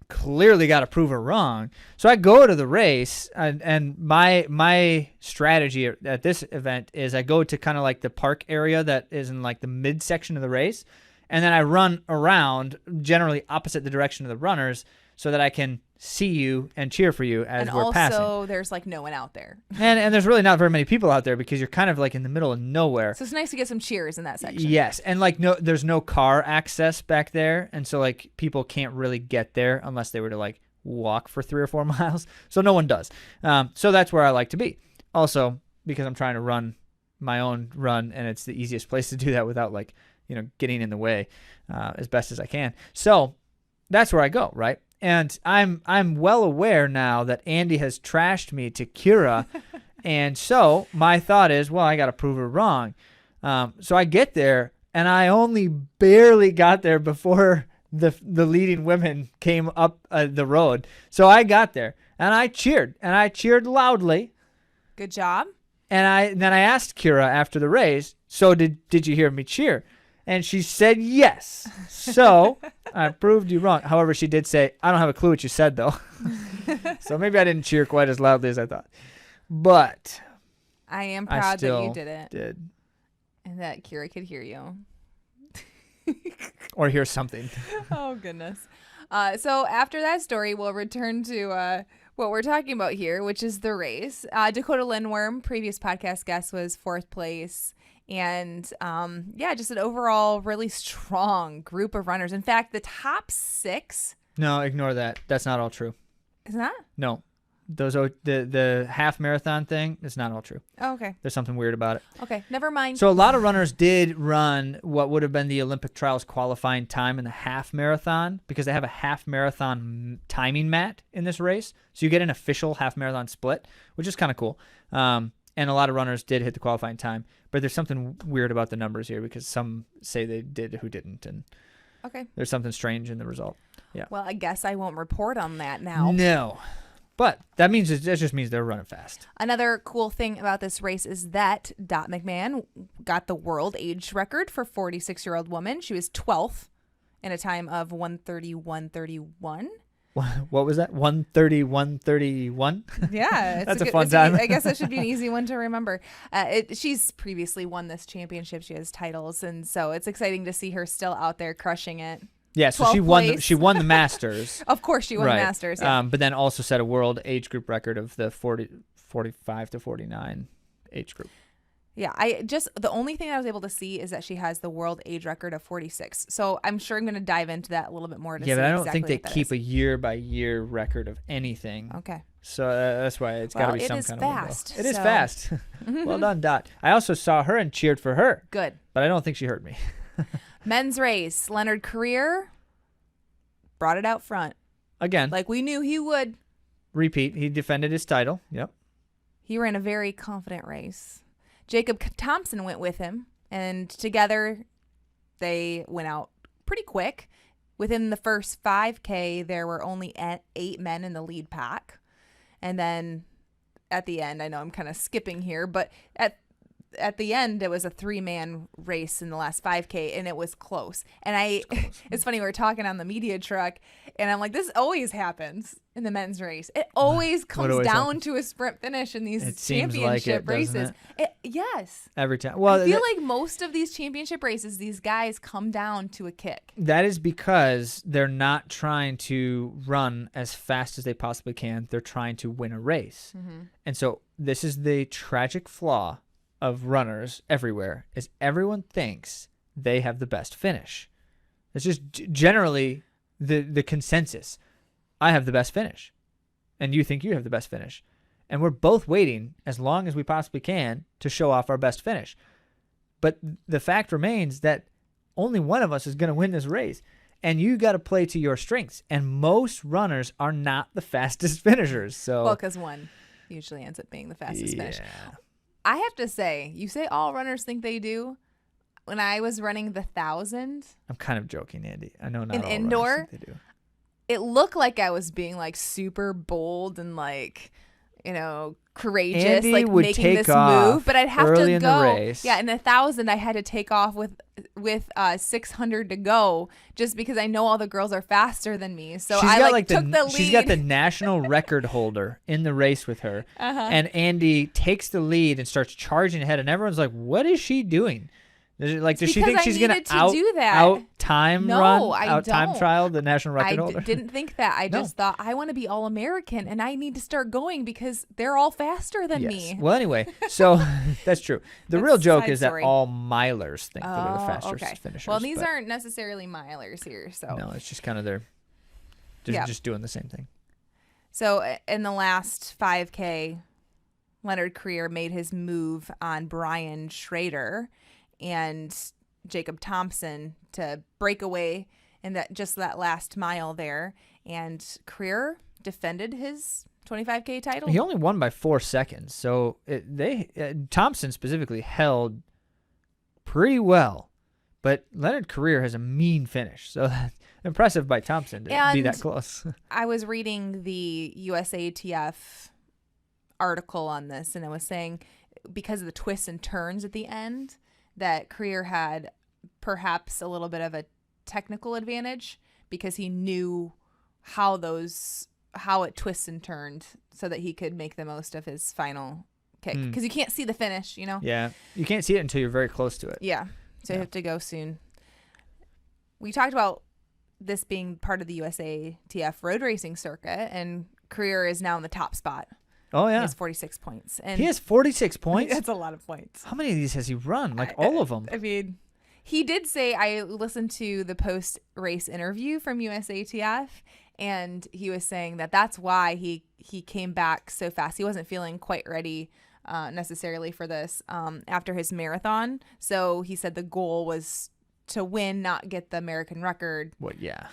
clearly got to prove her wrong. So I go to the race, and my strategy at this event is I go to kind of like the park area that is in like the midsection of the race, and then I run around, generally opposite the direction of the runners, so that I can see you and cheer for you as we're passing. And also, there's like no one out there. And there's really not very many people out there because you're kind of like in the middle of nowhere. So it's nice to get some cheers in that section. Yes, and like there's no car access back there, and so like people can't really get there unless they were to like walk for 3 or 4 miles. So no one does. So that's where I like to be. Also, because I'm trying to run my own run, and it's the easiest place to do that without like getting in the way as best as I can. So that's where I go, right? And I'm well aware now that Andy has trashed me to Kira, and so my thought is, well, I got to prove her wrong. So I get there, and I only barely got there before the leading women came up the road. So I got there, and I cheered loudly. Good job. And then I asked Kira after the race, so did you hear me cheer? And she said yes. So I proved you wrong. However, she did say, I don't have a clue what you said, though. So maybe I didn't cheer quite as loudly as I thought. But I am proud that you did it. Did. And that Kira could hear you. Or hear something. Oh, goodness. So after that story, we'll return to what we're talking about here, which is the race. Dakota Lindworm, previous podcast guest, was 4th place. And just an overall really strong group of runners. In fact, the top 6. No, ignore that. That's not all true. Isn't that? No. The half marathon thing is not all true. Oh, okay. There's something weird about it. Okay, never mind. So a lot of runners did run what would have been the Olympic trials qualifying time in the half marathon, because they have a half marathon timing mat in this race. So you get an official half marathon split, which is kind of cool. And a lot of runners did hit the qualifying time, but there's something weird about the numbers here because some say they did who didn't, and there's something strange in the result. Yeah. Well, I guess I won't report on that now. No, but that just means they're running fast. Another cool thing about this race is that Dot McMahon got the world age record for 46-year-old woman. She was 12th in a time of 1:31:31. What was that? 1:31:31? Yeah. That's a fun time. I guess that should be an easy one to remember. She's previously won this championship. She has titles, and so it's exciting to see her still out there crushing it. Yeah, so she won the Masters. Of course she won the Masters. Yeah. But then also set a world age group record of the 45 to 49 age group. Yeah, the only thing I was able to see is that she has the world age record of 46. So I'm sure I'm going to dive into that a little bit more. But I don't think they keep a year by year record of anything. Okay. So that's why it's got to be some kind of window. Fast, It is fast. Well done, Dot. I also saw her and cheered for her. Good. But I don't think she heard me. Men's race. Leonard Career brought it out front. Again. Like we knew he would. Repeat. He defended his title. Yep. He ran a very confident race. Jacob Thompson went with him, and together they went out pretty quick. Within the first 5K, there were only 8 men in the lead pack. And then at the end, I know I'm kind of skipping here, but at the end, it was a 3-man race in the last 5K, and it was close. And it's funny, we were talking on the media truck, and I'm like, this always happens in the men's race. It always comes down to a sprint finish in these championship races. Yes. Every time. Well, I feel like most of these championship races, these guys come down to a kick. That is because they're not trying to run as fast as they possibly can. They're trying to win a race. Mm-hmm. And so this is the tragic flaw of runners everywhere, is everyone thinks they have the best finish. It's just generally the consensus. I have the best finish, and you think you have the best finish. And we're both waiting as long as we possibly can to show off our best finish. But the fact remains that only one of us is going to win this race, and you got to play to your strengths. And most runners are not the fastest finishers. So, well, because one usually ends up being the fastest finish. I have to say, you say all runners think they do. When I was running the 1,000, I'm kind of joking, Andy. I know not in all indoor, runners think they do. It looked like I was being like super bold and like, courageous, Andy like would making take this off move. But I'd have early to in go. the race. Yeah, in the 1,000, I had to take off with 600 to go, just because I know all the girls are faster than me. So I took the lead. She's got the national record holder in the race with her, and Andy takes the lead and starts charging ahead, and everyone's like, "What is she doing?" Does she think she's going to out time trial the national record holder? I didn't think that. I just thought, I want to be all-American, and I need to start going because they're all faster than me. Well, anyway, so that's true. The real joke is that all milers think that they're the fastest finishers. Well, these aren't necessarily milers here. So no, it's just kind of they're just doing the same thing. So in the last 5K, Leonard Career made his move on Brian Schrader and Jacob Thompson to break away in that last mile there, and Career defended his 25K title. He only won by 4 seconds, so Thompson specifically held pretty well, but Leonard Career has a mean finish, so that's impressive by Thompson to be that close. I was reading the USATF article on this, and it was saying because of the twists and turns at the end, that Career had perhaps a little bit of a technical advantage because he knew how it twists and turned so that he could make the most of his final kick. Because you can't see the finish, Yeah, you can't see it until you're very close to it. Yeah, so you have to go soon. We talked about this being part of the USATF road racing circuit, and Career is now in the top spot. Oh, yeah. He has 46 points. And he has 46 points? That's a lot of points. How many of these has he run? All of them? I mean, he did say, I listened to the post-race interview from USATF, and he was saying that that's why he came back so fast. He wasn't feeling quite ready necessarily for this after his marathon. So he said the goal was to win, not get the American record. Well, yeah.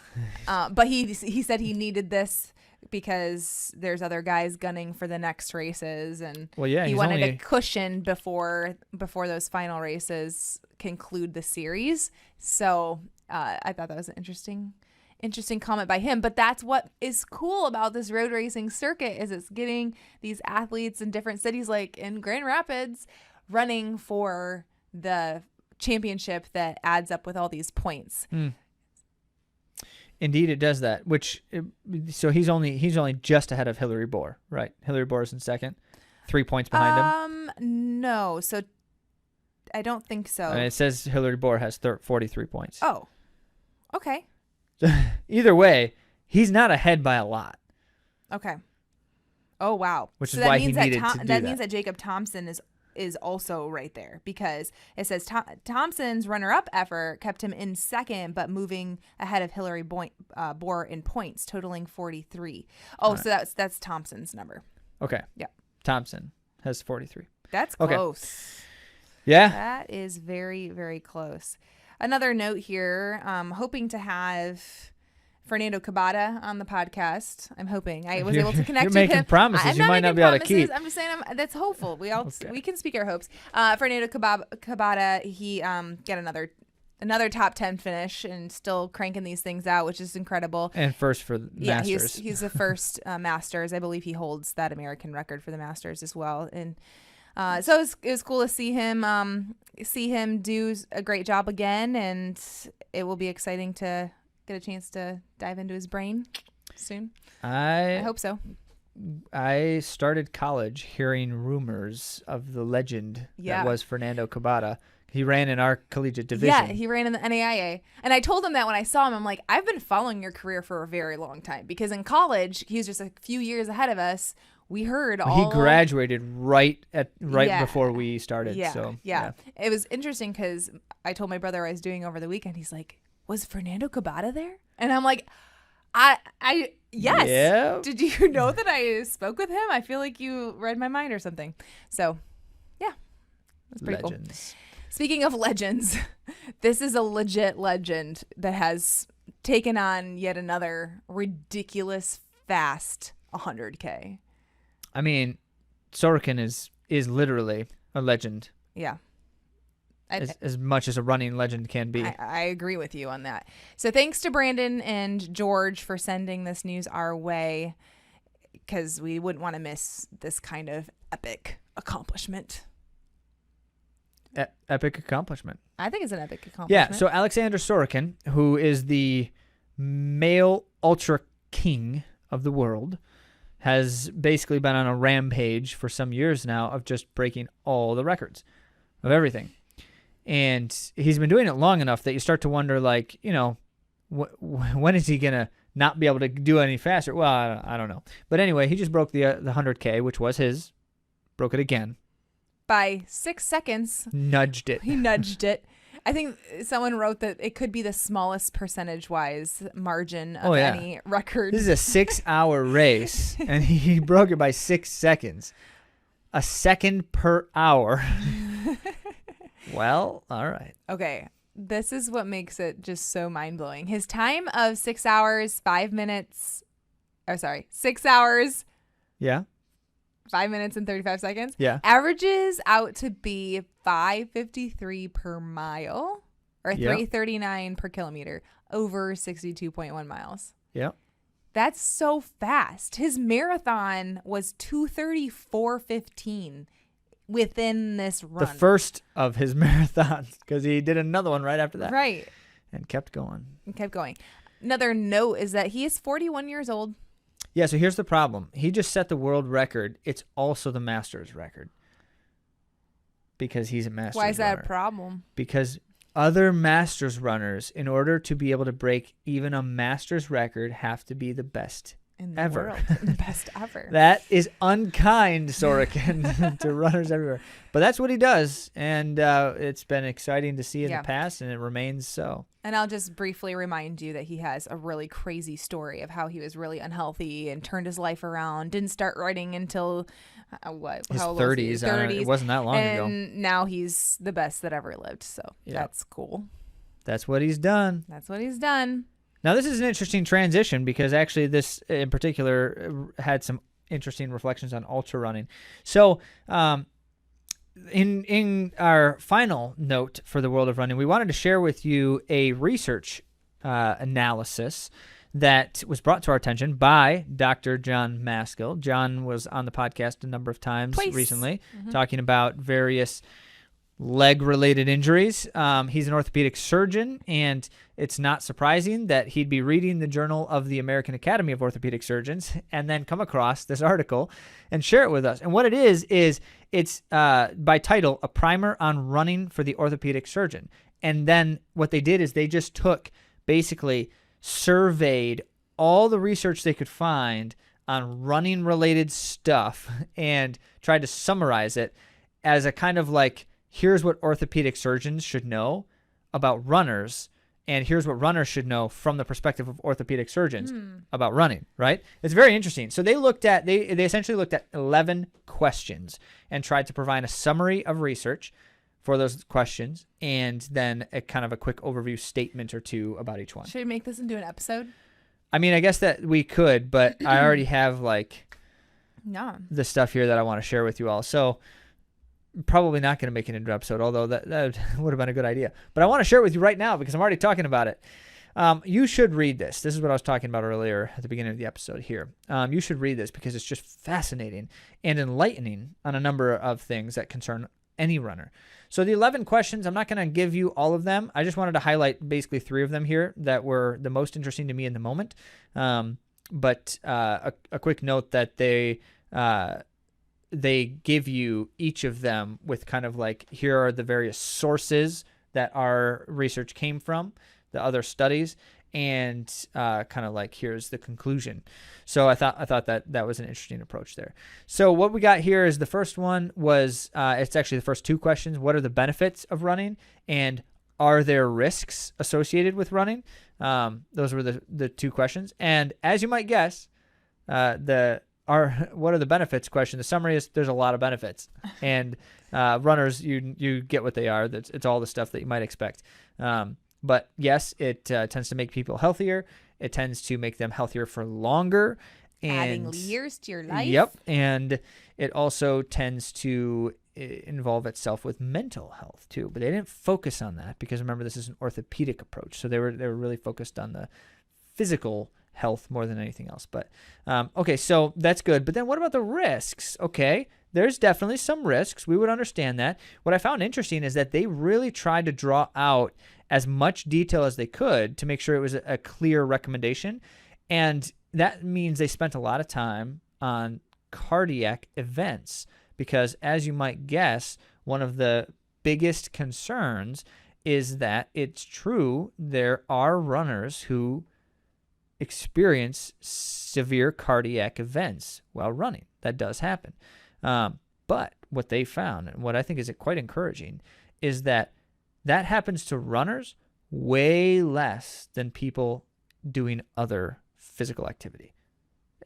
But he said he needed this because there's other guys gunning for the next races, and he wanted a cushion before those final races conclude the series. So I thought that was an interesting comment by him. But that's what is cool about this road racing circuit, is it's getting these athletes in different cities, like in Grand Rapids, running for the championship that adds up with all these points. Indeed, it does that. So he's only just ahead of Hillary Bohr, right? Hillary Bohr is in second, 3 points behind him. No, so I don't think so. And it says Hillary Bohr has 43 points. Oh, okay. Either way, he's not ahead by a lot. Okay. Oh wow. Which is why he needed to do that. That means that Jacob Thompson is is also right there, because it says Thompson's runner-up effort kept him in second, but moving ahead of Hillary Bohr in points, totaling 43. Oh, so that's Thompson's number. Okay. Yeah. Thompson has 43. That's Okay. close. Yeah. That is very, very close. Another note here, hoping to have Fernando Cabada on the podcast. I'm hoping. I was able to connect with him. You're making promises you might not be able to keep. I'm just saying that's hopeful. We can speak our hopes. Fernando Cabada, he got another top 10 finish and still cranking these things out, which is incredible. And first for the Masters. He's the first Masters. I believe he holds that American record for the Masters as well. And so it was cool to see him do a great job again, and it will be exciting to get a chance to dive into his brain soon. I hope so. I started college hearing rumors of the legend that was Fernando Cabada. He ran in our collegiate division. Yeah, he ran in the NAIA. And I told him that when I saw him, I'm like, I've been following your career for a very long time, because in college, he was just a few years ahead of us. We heard He graduated right before we started. Yeah. It was interesting because I told my brother I was doing over the weekend. He's like, was Fernando Cabada there? And I'm like, yes. Yeah. Did you know that I spoke with him? I feel like you read my mind or something. So, yeah. That's pretty cool. Speaking of legends, this is a legit legend that has taken on yet another ridiculous fast 100K. I mean, Sorokin is literally a legend. Yeah. As much as a running legend can be. I agree with you on that. So thanks to Brandon and George for sending this news our way, because we wouldn't want to miss this kind of epic accomplishment. Epic accomplishment. I think it's an epic accomplishment. Yeah, so Alexander Sorokin, who is the male ultra king of the world, has basically been on a rampage for some years now of just breaking all the records of everything. And he's been doing it long enough that you start to wonder, like, when is he going to not be able to do any faster? Well, I don't know. But anyway, he just broke the 100K, which was his. Broke it again. By 6 seconds. Nudged it. He nudged it. I think someone wrote that it could be the smallest percentage-wise margin of any record. This is a 6-hour race, and he broke it by 6 seconds. A second per hour. Well, all right. Okay, this is what makes it just so mind-blowing. His time of 6 hours, 5 minutes... 6 hours... Yeah. 5 minutes and 35 seconds. Yeah. Averages out to be 5:53 per mile, or 3:39 per kilometer, over 62.1 miles. Yeah. That's so fast. His marathon was 2:34:15 within this run. The first of his marathons, because he did another one right after that. Right. And kept going. Another note is that he is 41 years old. Yeah, so here's the problem. He just set the world record. It's also the Masters record. Because he's a Masters runner. Why is that a problem? Because other Masters runners, in order to be able to break even a Masters record, have to be the best in the ever. world. The best ever. That is unkind, Sorokin, to runners everywhere. But that's what he does, and it's been exciting to see in the past, and it remains so. And I'll just briefly remind you that he has a really crazy story of how he was really unhealthy and turned his life around. Didn't start running until his 30s. It wasn't that long ago. And now he's the best that ever lived. So that's cool. That's what he's done. Now, this is an interesting transition because actually this in particular had some interesting reflections on ultra running. So in our final note for the world of running, we wanted to share with you a research analysis that was brought to our attention by Dr. John Maskell. John was on the podcast a number of times recently, talking about various leg-related injuries. He's an orthopedic surgeon, and it's not surprising that he'd be reading the Journal of the American Academy of Orthopedic Surgeons and then come across this article and share it with us. And what it is it's by title, A Primer on Running for the Orthopedic Surgeon. And then what they did is they just took, basically surveyed all the research they could find on running-related stuff and tried to summarize it. as a kind of like, here's what orthopedic surgeons should know about runners, and here's what runners should know from the perspective of orthopedic surgeons about running, right? It's very interesting. So they essentially looked at 11 questions and tried to provide a summary of research for those questions, and then a kind of a quick overview statement or two about each one. Should we make this into an episode? I mean, I guess that we could, but I already have like the stuff here that I want to share with you all. So probably not going to make it into an episode, although that would have been a good idea. But I want to share it with you right now because I'm already talking about it. You should read this. This is what I was talking about earlier at the beginning of the episode here. You should read this because it's just fascinating and enlightening on a number of things that concern any runner. So the 11 questions, I'm not going to give you all of them. I just wanted to highlight basically 3 of them here that were the most interesting to me in the moment. But a quick note that they give you each of them with kind of like, here are the various sources that our research came from, the other studies, and kind of like, here's the conclusion. So I thought that was an interesting approach there. So what we got here is the first one was, it's actually the first 2 questions. What are the benefits of running, and are there risks associated with running? Those were the 2 questions. And as you might guess, what are the benefits question? The summary is there's a lot of benefits, and runners, you get what they are. It's all the stuff that you might expect. But yes, it tends to make people healthier. It tends to make them healthier for longer. And, adding years to your life. Yep. And it also tends to involve itself with mental health too. But they didn't focus on that because remember, this is an orthopedic approach. So they were really focused on the physical health more than anything else. But okay, so that's good. But then what about the risks? Okay, there's definitely some risks. We would understand that. What I found interesting is that they really tried to draw out as much detail as they could to make sure it was a clear recommendation. And that means they spent a lot of time on cardiac events because, as you might guess, one of the biggest concerns is that it's true there are runners who experience severe cardiac events while running. That does happen. But what they found, and what I think is quite encouraging, is that happens to runners way less than people doing other physical activity.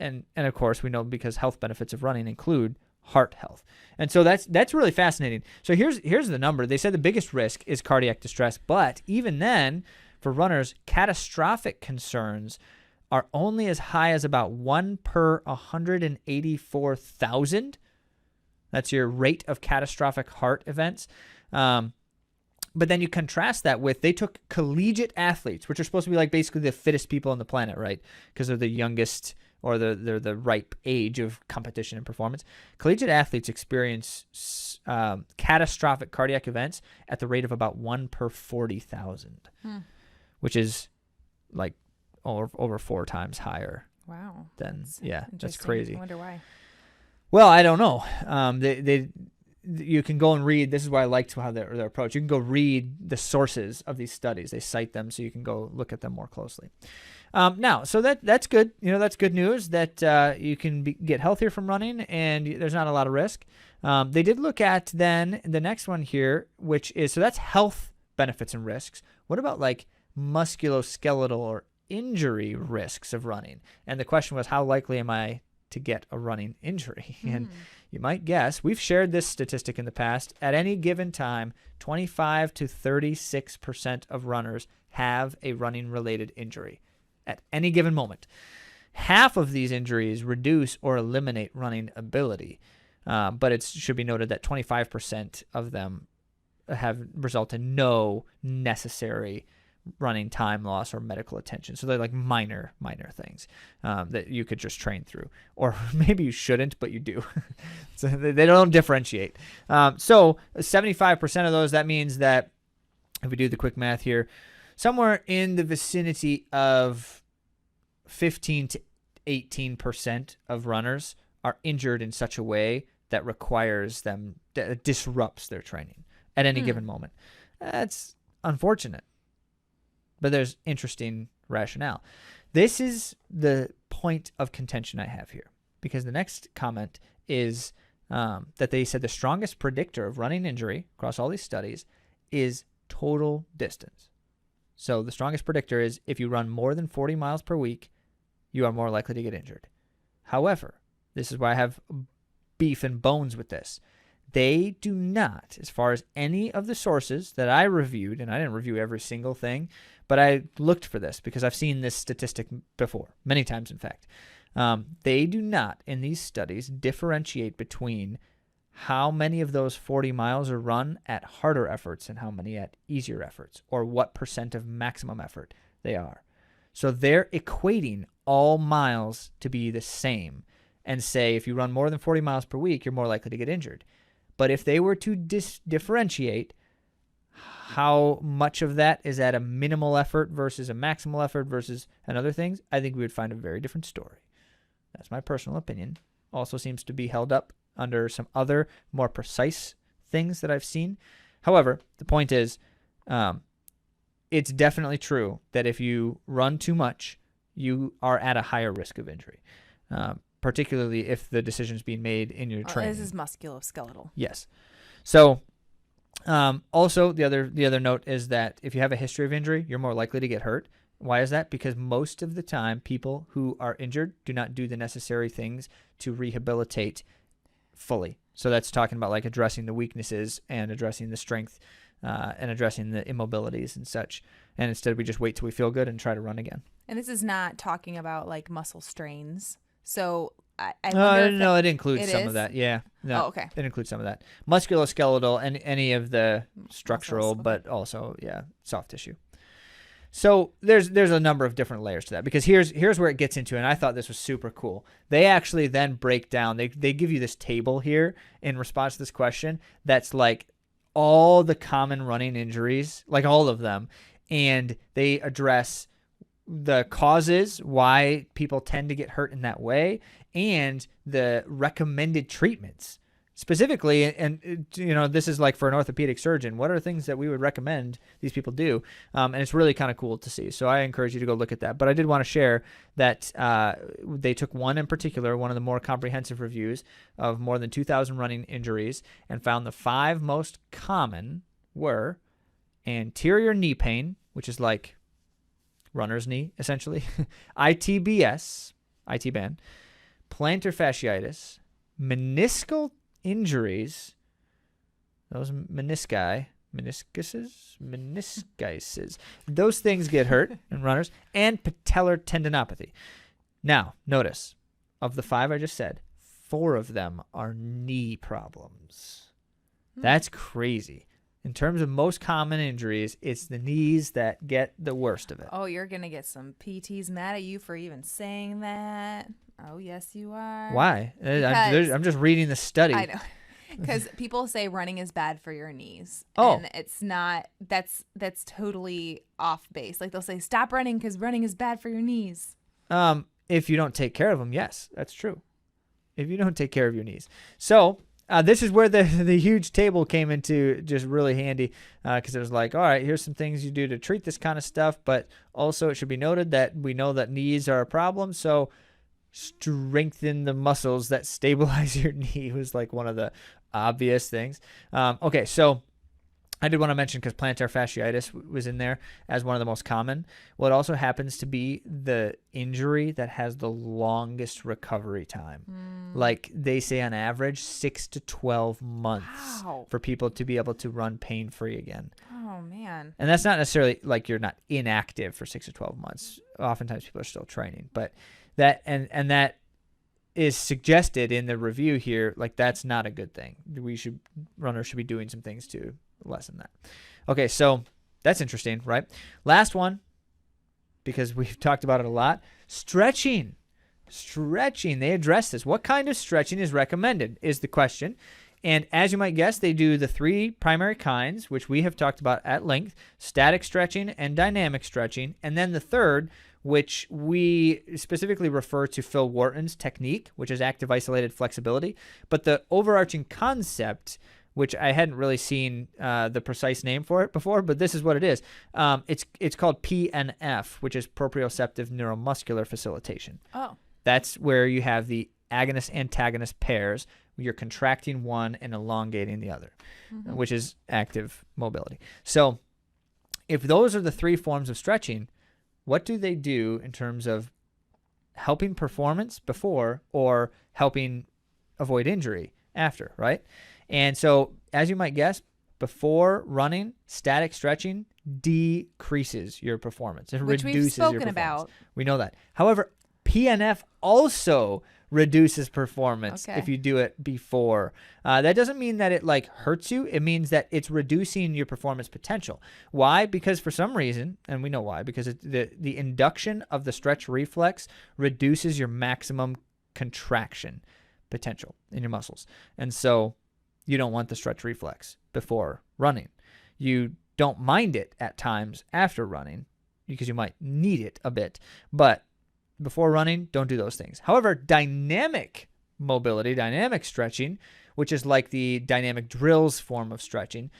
And of course, we know because health benefits of running include heart health. And so that's really fascinating. So here's the number. They said the biggest risk is cardiac distress, but even then, for runners, catastrophic concerns are only as high as about 1 per 184,000. That's your rate of catastrophic heart events. But then you contrast that with, they took collegiate athletes, which are supposed to be like basically the fittest people on the planet, right? Because they're the youngest, or they're the ripe age of competition and performance. Collegiate athletes experience catastrophic cardiac events at the rate of about 1 per 40,000, which is like over 4 times higher. Wow. That's crazy. I wonder why. Well, I don't know. You can go and read. This is why I liked how their approach. You can go read the sources of these studies. They cite them, so you can go look at them more closely. Now, so that's good. That's good news that you can get healthier from running, and there's not a lot of risk. They did look at then the next one here, which is, so that's health benefits and risks. What about like musculoskeletal or injury risks of running? And the question was, how likely am I to get a running injury? And you might guess, we've shared this statistic in the past. At any given time, 25 to 36% of runners have a running-related injury at any given moment. Half of these injuries reduce or eliminate running ability, but it should be noted that 25% of them have result in no necessary running time loss or medical attention. So they're like minor things that you could just train through, or maybe you shouldn't, but you do. So they don't differentiate. So 75% of those, that means that if we do the quick math here, somewhere in the vicinity of 15 to 18% of runners are injured in such a way that requires them, that disrupts their training at any given moment. That's unfortunate, but there's interesting rationale. This is the point of contention I have here, because the next comment is that they said the strongest predictor of running injury across all these studies is total distance. So the strongest predictor is if you run more than 40 miles per week, you are more likely to get injured. However, this is why I have beef and bones with this. They do not, as far as any of the sources that I reviewed, and I didn't review every single thing, but I looked for this because I've seen this statistic before, many times in fact. They do not, in these studies, differentiate between how many of those 40 miles are run at harder efforts and how many at easier efforts, or what % of maximum effort they are. So they're equating all miles to be the same and say if you run more than 40 miles per week, you're more likely to get injured. But if they were to differentiate how much of that is at a minimal effort versus a maximal effort versus and other things, I think we would find a very different story. That's my personal opinion. Also seems to be held up under some other more precise things that I've seen. However, the point is, it's definitely true that if you run too much, you are at a higher risk of injury, particularly if the decision is being made in your training. This is musculoskeletal. Yes. So also the other note is that if you have a history of injury, you're more likely to get hurt. Why is that? Because most of the time, people who are injured do not do the necessary things to rehabilitate fully. So that's talking about like addressing the weaknesses and addressing the strength and addressing the immobilities and such. And instead, we just wait till we feel good and try to run again. And this is not talking about like muscle strains. So I no, it includes some of that. Yeah. No, okay. It includes some of that. Musculoskeletal and any of the structural, Muscles, okay. but also, soft tissue. So there's a number of different layers to that, because here's where it gets into, and I thought this was super cool. They actually then break down, they give you this table here in response to this question that's like all the common running injuries, like all of them, and they address the causes why people tend to get hurt in that way and the recommended treatments. Specifically, and this is like for an orthopedic surgeon, what are things that we would recommend these people do? And it's really kind of cool to see. So I encourage you to go look at that. But I did want to share that they took one in particular, one of the more comprehensive reviews of more than 2,000 running injuries, and found the 5 most common were anterior knee pain, which is like runner's knee, essentially, ITBS, IT band, plantar fasciitis, meniscal injuries, those meniscuses, those things get hurt in runners, and patellar tendinopathy. Now, notice, of the 5 I just said, 4 of them are knee problems. That's crazy. In terms of most common injuries, it's the knees that get the worst of it. Oh, you're going to get some PTs mad at you for even saying that. Oh, yes, you are. Why? I'm just reading the study. I know. Because people say running is bad for your knees. Oh. And it's not. That's totally off base. Like they'll say, stop running because running is bad for your knees. If you don't take care of them, yes, that's true. If you don't take care of your knees. So this is where the huge table came into just really handy, because it was like, all right, here's some things you do to treat this kind of stuff. But also it should be noted that we know that knees are a problem. So strengthen the muscles that stabilize your knee was like one of the obvious things. Okay, so I did want to mention, because plantar fasciitis was in there as one of the most common. Well, it also happens to be the injury that has the longest recovery time. Like they say on average 6 to 12 months for people to be able to run pain-free again. Oh, man. And that's not necessarily like you're not inactive for 6 to 12 months. Oftentimes people are still training, but that and that is suggested in the review here. Like that's not a good thing. Runners should be doing some things to lessen that. Okay, so that's interesting, right? Last one, because we've talked about it a lot. Stretching. They address this. What kind of stretching is recommended is the question. And as you might guess, they do the 3 primary kinds, which we have talked about at length: static stretching and dynamic stretching. And then the third, which we specifically refer to Phil Wharton's technique, which is active isolated flexibility. But the overarching concept, which I hadn't really seen the precise name for it before, but this is what it is. It's called PNF, which is proprioceptive neuromuscular facilitation. Oh. That's where you have the agonist-antagonist pairs, You're contracting one and elongating the other, which is active mobility. So if those are the three forms of stretching, what do they do in terms of helping performance before or helping avoid injury after, right? And so, as you might guess, before running, static stretching decreases your performance. It Which reduces we've spoken your performance. about. We know that. However, PNF also reduces performance if you do it before. That doesn't mean that it like hurts you. It means that it's reducing your performance potential. Why? Because for some reason, and we know why, because the induction of the stretch reflex reduces your maximum contraction potential in your muscles. And so you don't want the stretch reflex before running. You don't mind it at times after running because you might need it a bit. But before running, don't do those things. However, dynamic mobility, dynamic stretching, which is like the dynamic drills form of stretching,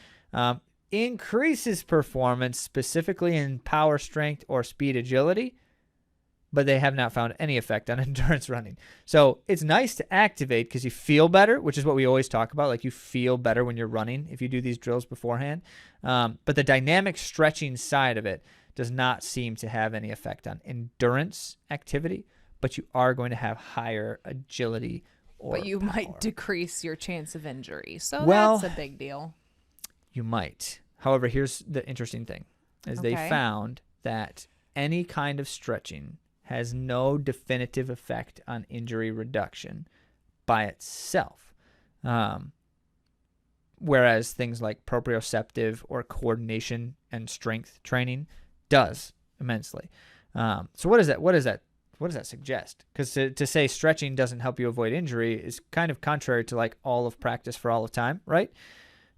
increases performance specifically in power, strength, or speed agility, but they have not found any effect on endurance running. So it's nice to activate because you feel better, which is what we always talk about. Like you feel better when you're running if you do these drills beforehand. But the dynamic stretching side of it does not seem to have any effect on endurance activity, but you are going to have higher agility or But you power. might decrease your chance of injury. So Well, that's a big deal. You might. However, here's the interesting thing, is they found that any kind of stretching has no definitive effect on injury reduction by itself. Whereas things like proprioceptive or coordination and strength training does immensely. So what does that suggest? Because to say stretching doesn't help you avoid injury is kind of contrary to like all of practice for all of time, right?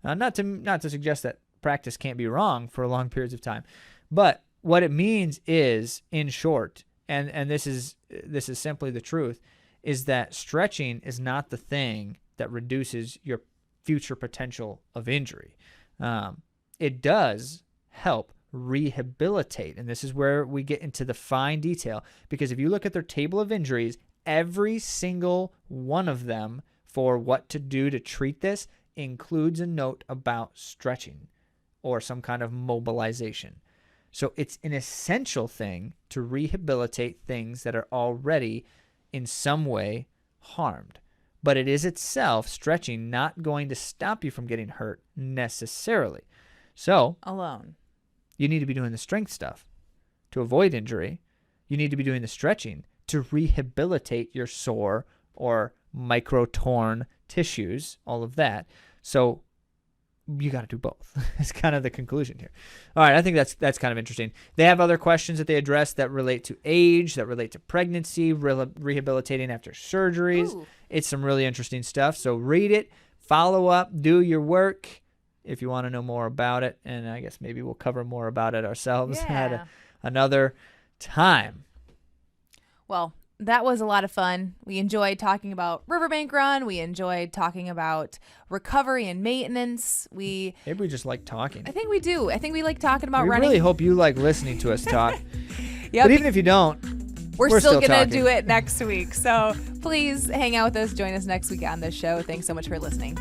Not to suggest that practice can't be wrong for long periods of time, but what it means is, in short, and this is simply the truth, is that stretching is not the thing that reduces your future potential of injury. It does help rehabilitate, and this is where we get into the fine detail, because if you look at their table of injuries, every single one of them for what to do to treat this includes a note about stretching or some kind of mobilization. So it's an essential thing to rehabilitate things that are already in some way harmed. But it is itself, stretching, not going to stop you from getting hurt necessarily. So Alone. you need to be doing the strength stuff to avoid injury. You need to be doing the stretching to rehabilitate your sore or micro-torn tissues, all of that. So you got to do both. It's kind of the conclusion here. All right, I think that's kind of interesting. They have other questions that they address that relate to age, that relate to pregnancy, rehabilitating after surgeries. Ooh. It's some really interesting stuff. So read it, follow up, do your work if you want to know more about it. And I guess maybe we'll cover more about it ourselves at another time. Well, that was a lot of fun. We enjoyed talking about Riverbank Run. We enjoyed talking about recovery and maintenance. Maybe we just like talking. I think we do. I think we like talking about We running. really hope you like listening to us talk. Yep. But even if you don't, We're still going to talking. do it next week. So please hang out with us. Join us next week on this show. Thanks so much for listening.